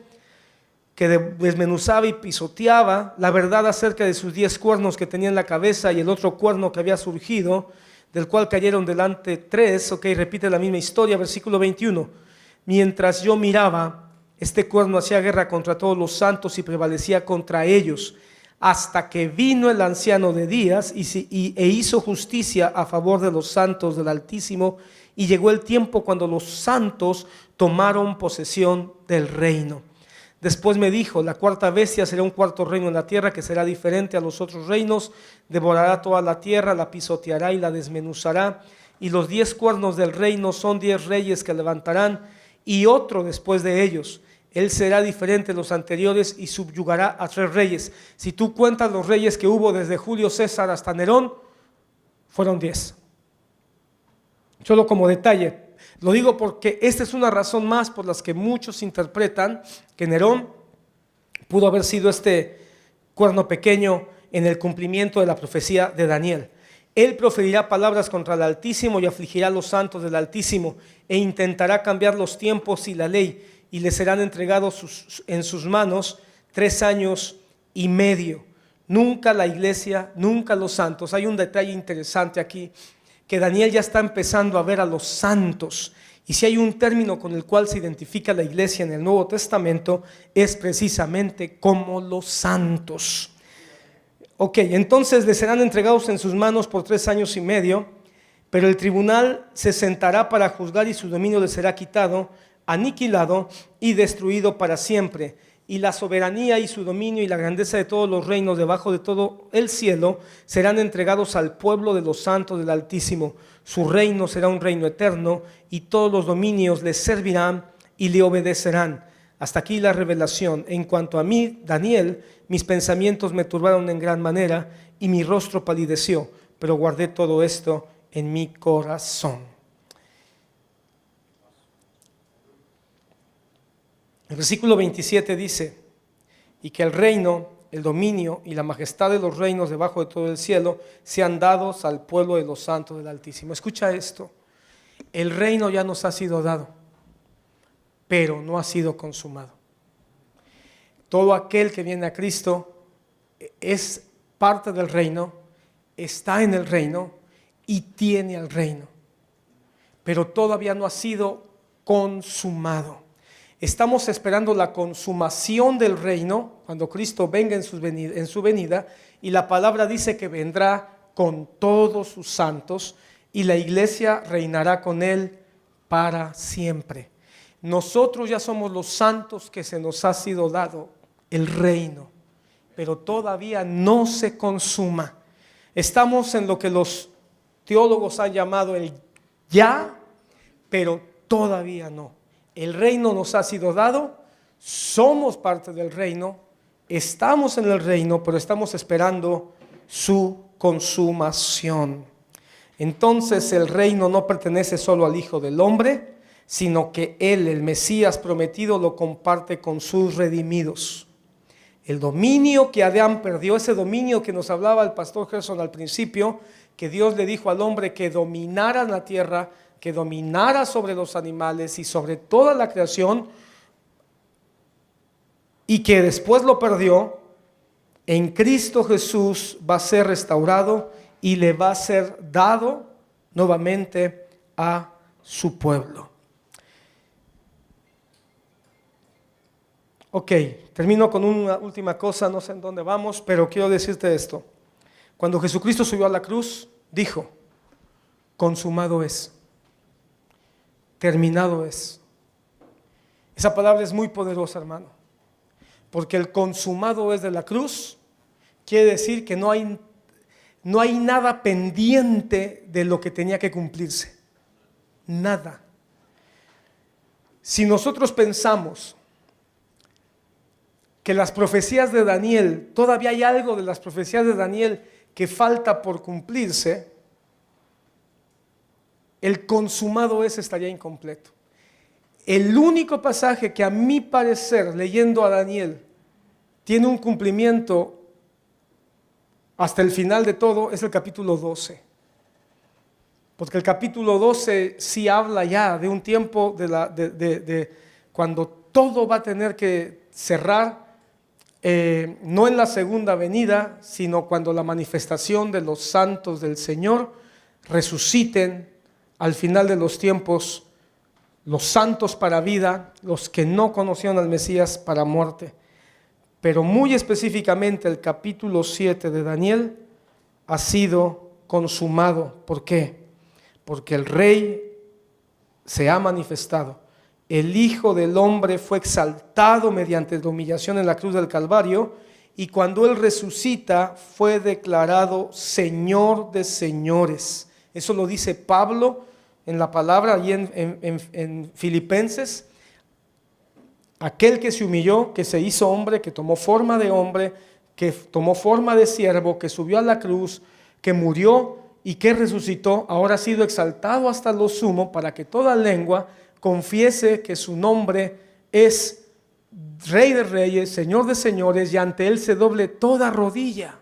que desmenuzaba y pisoteaba la verdad acerca de sus 10 cuernos que tenía en la cabeza y el otro cuerno que había surgido, del cual cayeron delante 3, ok, repite la misma historia, versículo 21. Mientras yo miraba, este cuerno hacía guerra contra todos los santos y prevalecía contra ellos, hasta que vino el anciano de días e hizo justicia a favor de los santos del Altísimo, y llegó el tiempo cuando los santos tomaron posesión del reino. Después me dijo, la cuarta bestia será un cuarto reino en la tierra que será diferente a los otros reinos, devorará toda la tierra, la pisoteará y la desmenuzará, y los 10 cuernos del reino son 10 reyes que levantarán, y otro después de ellos. Él será diferente de los anteriores y subyugará a 3 reyes. Si tú cuentas los reyes que hubo desde Julio César hasta Nerón, fueron 10. Solo como detalle. Lo digo porque esta es una razón más por las que muchos interpretan que Nerón pudo haber sido este cuerno pequeño en el cumplimiento de la profecía de Daniel. Él proferirá palabras contra el Altísimo y afligirá a los santos del Altísimo e intentará cambiar los tiempos y la ley, y le serán entregados en sus manos 3 años y medio. Nunca la iglesia, nunca los santos. Hay un detalle interesante aquí, que Daniel ya está empezando a ver a los santos, y si hay un término con el cual se identifica la iglesia en el Nuevo Testamento, es precisamente como los santos. Ok, entonces le serán entregados en sus manos por 3 años y medio, pero el tribunal se sentará para juzgar y su dominio le será quitado, aniquilado y destruido para siempre. Y la soberanía y su dominio y la grandeza de todos los reinos debajo de todo el cielo serán entregados al pueblo de los santos del Altísimo. Su reino será un reino eterno y todos los dominios le servirán y le obedecerán. Hasta aquí la revelación. En cuanto a mí, Daniel, mis pensamientos me turbaron en gran manera y mi rostro palideció, pero guardé todo esto en mi corazón. El versículo 27 dice, y que el reino, el dominio y la majestad de los reinos debajo de todo el cielo sean dados al pueblo de los santos del Altísimo. Escucha esto, el reino ya nos ha sido dado, pero no ha sido consumado. Todo aquel que viene a Cristo es parte del reino, está en el reino y tiene el reino, pero todavía no ha sido consumado. Estamos esperando la consumación del reino cuando Cristo venga en su venida, y la palabra dice que vendrá con todos sus santos y la iglesia reinará con él para siempre. Nosotros ya somos los santos que se nos ha sido dado el reino, pero todavía no se consuma. Estamos en lo que los teólogos han llamado el ya, pero todavía no. El reino nos ha sido dado, somos parte del reino, estamos en el reino, pero estamos esperando su consumación. Entonces el reino no pertenece solo al Hijo del Hombre, sino que Él, el Mesías prometido, lo comparte con sus redimidos. El dominio que Adán perdió, ese dominio que nos hablaba el pastor Gerson al principio, que Dios le dijo al hombre que dominara la tierra, que dominara sobre los animales y sobre toda la creación, y que después lo perdió, en Cristo Jesús va a ser restaurado y le va a ser dado nuevamente a su pueblo. Ok, termino con una última cosa, no sé en dónde vamos, pero quiero decirte esto. Cuando Jesucristo subió a la cruz, dijo, consumado es. Terminado es. Esa palabra es muy poderosa, hermano, porque el consumado es de la cruz quiere decir que no hay nada pendiente de lo que tenía que cumplirse, nada. Si nosotros pensamos que las profecías de Daniel, todavía hay algo de las profecías de Daniel que falta por cumplirse, el consumado estaría incompleto. El único pasaje que a mi parecer, leyendo a Daniel, tiene un cumplimiento hasta el final de todo es el capítulo 12. Porque el capítulo 12 sí habla ya de un tiempo de cuando todo va a tener que cerrar, no en la segunda venida, sino cuando la manifestación de los santos del Señor resuciten al final de los tiempos los santos para vida, los que no conocieron al Mesías para muerte. Pero muy específicamente el capítulo 7 de Daniel ha sido consumado. ¿Por qué? Porque el Rey se ha manifestado. El Hijo del Hombre fue exaltado mediante la humillación en la cruz del Calvario, y cuando Él resucita fue declarado Señor de señores. Eso lo dice Pablo en la palabra, allí en Filipenses. Aquel que se humilló, que se hizo hombre, que tomó forma de hombre, que tomó forma de siervo, que subió a la cruz, que murió y que resucitó, ahora ha sido exaltado hasta lo sumo para que toda lengua confiese que su nombre es Rey de reyes, Señor de señores, y ante Él se doble toda rodilla.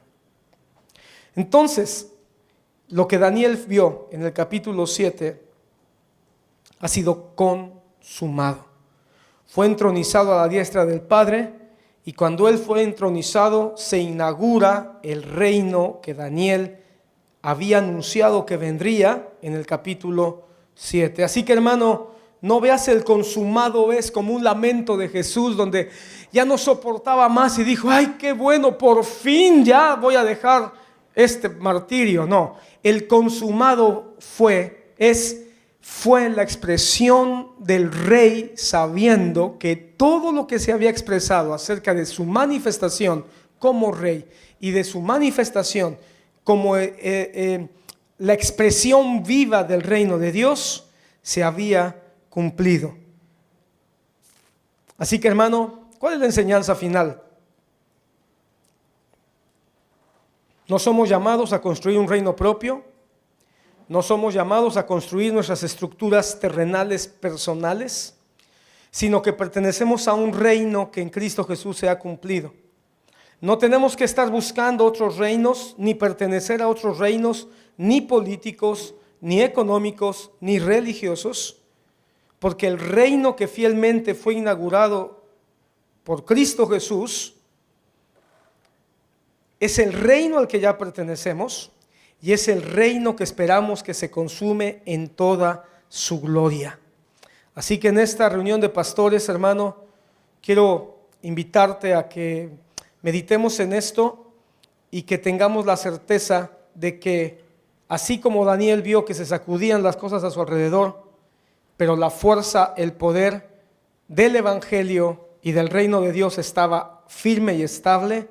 Entonces, lo que Daniel vio en el capítulo 7 ha sido consumado. Fue entronizado a la diestra del Padre, y cuando Él fue entronizado se inaugura el reino que Daniel había anunciado que vendría en el capítulo 7. Así que, hermano, no veas el consumado es como un lamento de Jesús donde ya no soportaba más y dijo: ay, qué bueno, por fin ya voy a dejar este martirio. No, el consumado fue la expresión del Rey, sabiendo que todo lo que se había expresado acerca de su manifestación como Rey y de su manifestación como la expresión viva del reino de Dios se había cumplido. Así que, hermano, ¿cuál es la enseñanza final? No somos llamados a construir un reino propio. No somos llamados a construir nuestras estructuras terrenales personales, sino que pertenecemos a un reino que en Cristo Jesús se ha cumplido. No tenemos que estar buscando otros reinos, ni pertenecer a otros reinos, ni políticos, ni económicos, ni religiosos, porque el reino que fielmente fue inaugurado por Cristo Jesús es el reino al que ya pertenecemos, y es el reino que esperamos que se consume en toda su gloria. Así que en esta reunión de pastores, hermano, quiero invitarte a que meditemos en esto y que tengamos la certeza de que así como Daniel vio que se sacudían las cosas a su alrededor, pero la fuerza, el poder del Evangelio y del reino de Dios estaba firme y estable,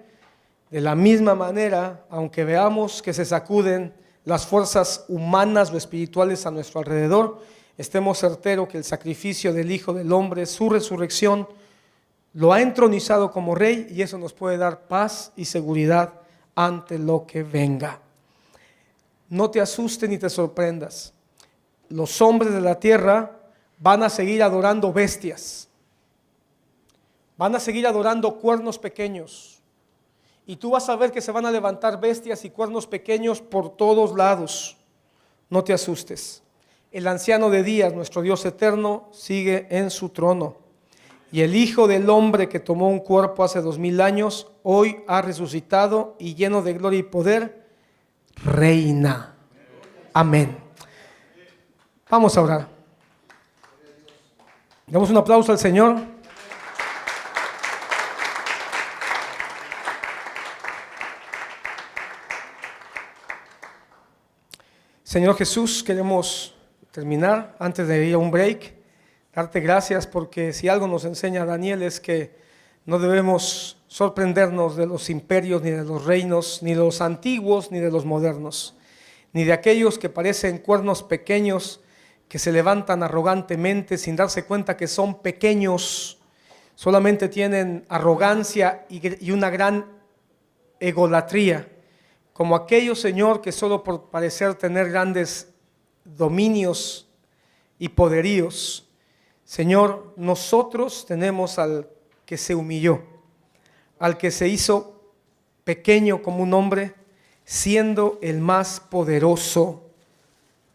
de la misma manera, aunque veamos que se sacuden las fuerzas humanas o espirituales a nuestro alrededor, estemos certeros que el sacrificio del Hijo del Hombre, su resurrección, lo ha entronizado como Rey, y eso nos puede dar paz y seguridad ante lo que venga. No te asustes ni te sorprendas. Los hombres de la tierra van a seguir adorando bestias, van a seguir adorando cuernos pequeños. Y tú vas a ver que se van a levantar bestias y cuernos pequeños por todos lados. No te asustes. El anciano de días, nuestro Dios eterno, sigue en su trono. Y el Hijo del Hombre que tomó un cuerpo hace 2000 años, hoy ha resucitado y lleno de gloria y poder, reina. Amén. Vamos a orar. Damos un aplauso al Señor. Señor Jesús, queremos terminar antes de ir a un break, darte gracias porque si algo nos enseña Daniel es que no debemos sorprendernos de los imperios, ni de los reinos, ni de los antiguos, ni de los modernos, ni de aquellos que parecen cuernos pequeños que se levantan arrogantemente sin darse cuenta que son pequeños, solamente tienen arrogancia y una gran egolatría. Como aquellos, Señor, que solo por parecer tener grandes dominios y poderíos, Señor, nosotros tenemos al que se humilló, al que se hizo pequeño como un hombre, siendo el más poderoso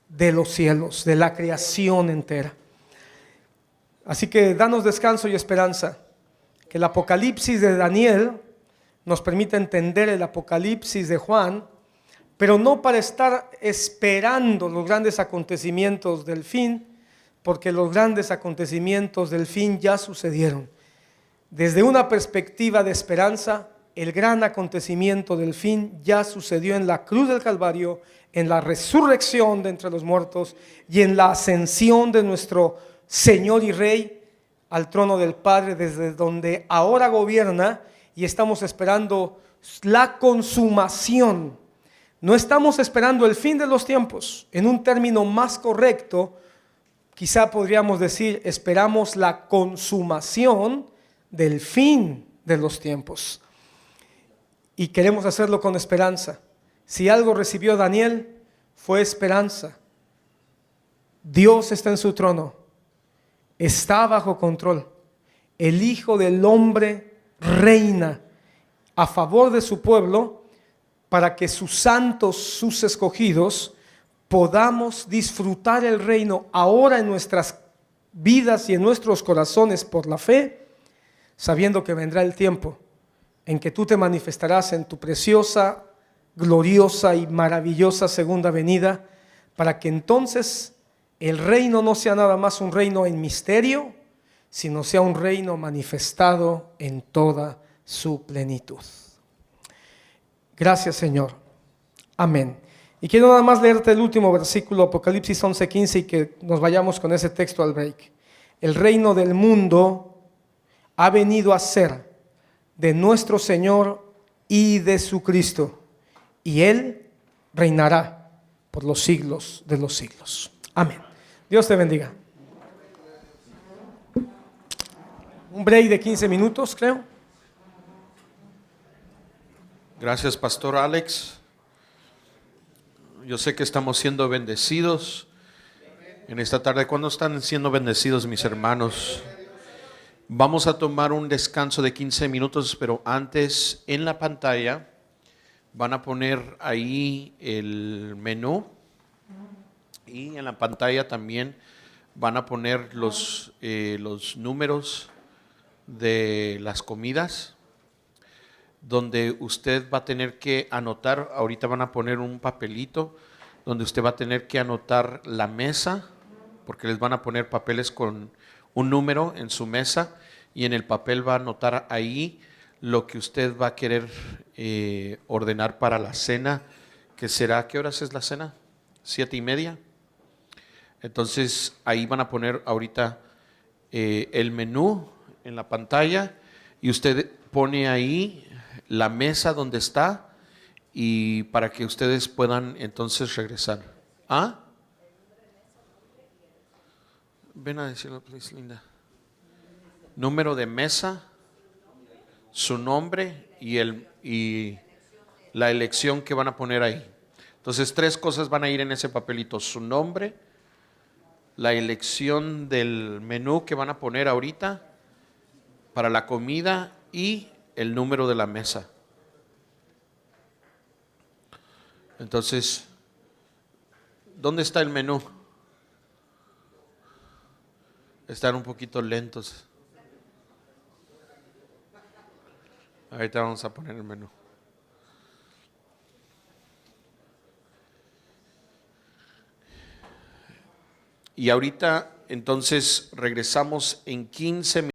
de los cielos, de la creación entera. Así que danos descanso y esperanza, que el Apocalipsis de Daniel nos permite entender el Apocalipsis de Juan, pero no para estar esperando los grandes acontecimientos del fin, porque los grandes acontecimientos del fin ya sucedieron. Desde una perspectiva de esperanza, el gran acontecimiento del fin ya sucedió en la cruz del Calvario, en la resurrección de entre los muertos y en la ascensión de nuestro Señor y Rey al trono del Padre, desde donde ahora gobierna, y estamos esperando la consumación. No estamos esperando el fin de los tiempos. En un término más correcto, quizá podríamos decir, esperamos la consumación del fin de los tiempos. Y queremos hacerlo con esperanza. Si algo recibió Daniel, fue esperanza. Dios está en su trono, está bajo control. El Hijo del Hombre reina a favor de su pueblo, para que sus santos, sus escogidos, podamos disfrutar el reino ahora en nuestras vidas y en nuestros corazones por la fe, sabiendo que vendrá el tiempo en que tú te manifestarás en tu preciosa, gloriosa y maravillosa segunda venida, para que entonces el reino no sea nada más un reino en misterio, sino sea un reino manifestado en toda su plenitud. Gracias, Señor. Amén. Y quiero nada más leerte el último versículo, Apocalipsis 11:15, y que nos vayamos con ese texto al break. El reino del mundo ha venido a ser de nuestro Señor y de su Cristo, y Él reinará por los siglos de los siglos. Amén. Dios te bendiga. Un break de 15 minutos, creo. Gracias, Pastor Alex. Yo sé que estamos siendo bendecidos en esta tarde. ¿Cuándo están siendo bendecidos, mis hermanos? Vamos a tomar un descanso de 15 minutos, pero antes en la pantalla van a poner ahí el menú, y en la pantalla también van a poner los números de las comidas, donde usted va a tener que anotar. Ahorita van a poner un papelito donde usted va a tener que anotar la mesa, porque les van a poner papeles con un número en su mesa, y en el papel va a anotar ahí lo que usted va a querer ordenar para la cena, que será, ¿qué horas es la cena? 7:30. Entonces ahí van a poner ahorita el menú en la pantalla, y usted pone ahí la mesa donde está, y para que ustedes puedan entonces regresar. ¿Ah? Ven a decirlo, please, Linda. Número de mesa, su nombre y la elección que van a poner ahí. Entonces 3 cosas van a ir en ese papelito: su nombre, la elección del menú que van a poner ahorita para la comida, y el número de la mesa. Entonces, ¿dónde está el menú? Están un poquito lentos. Ahorita vamos a poner el menú. Y ahorita entonces regresamos en 15 minutos.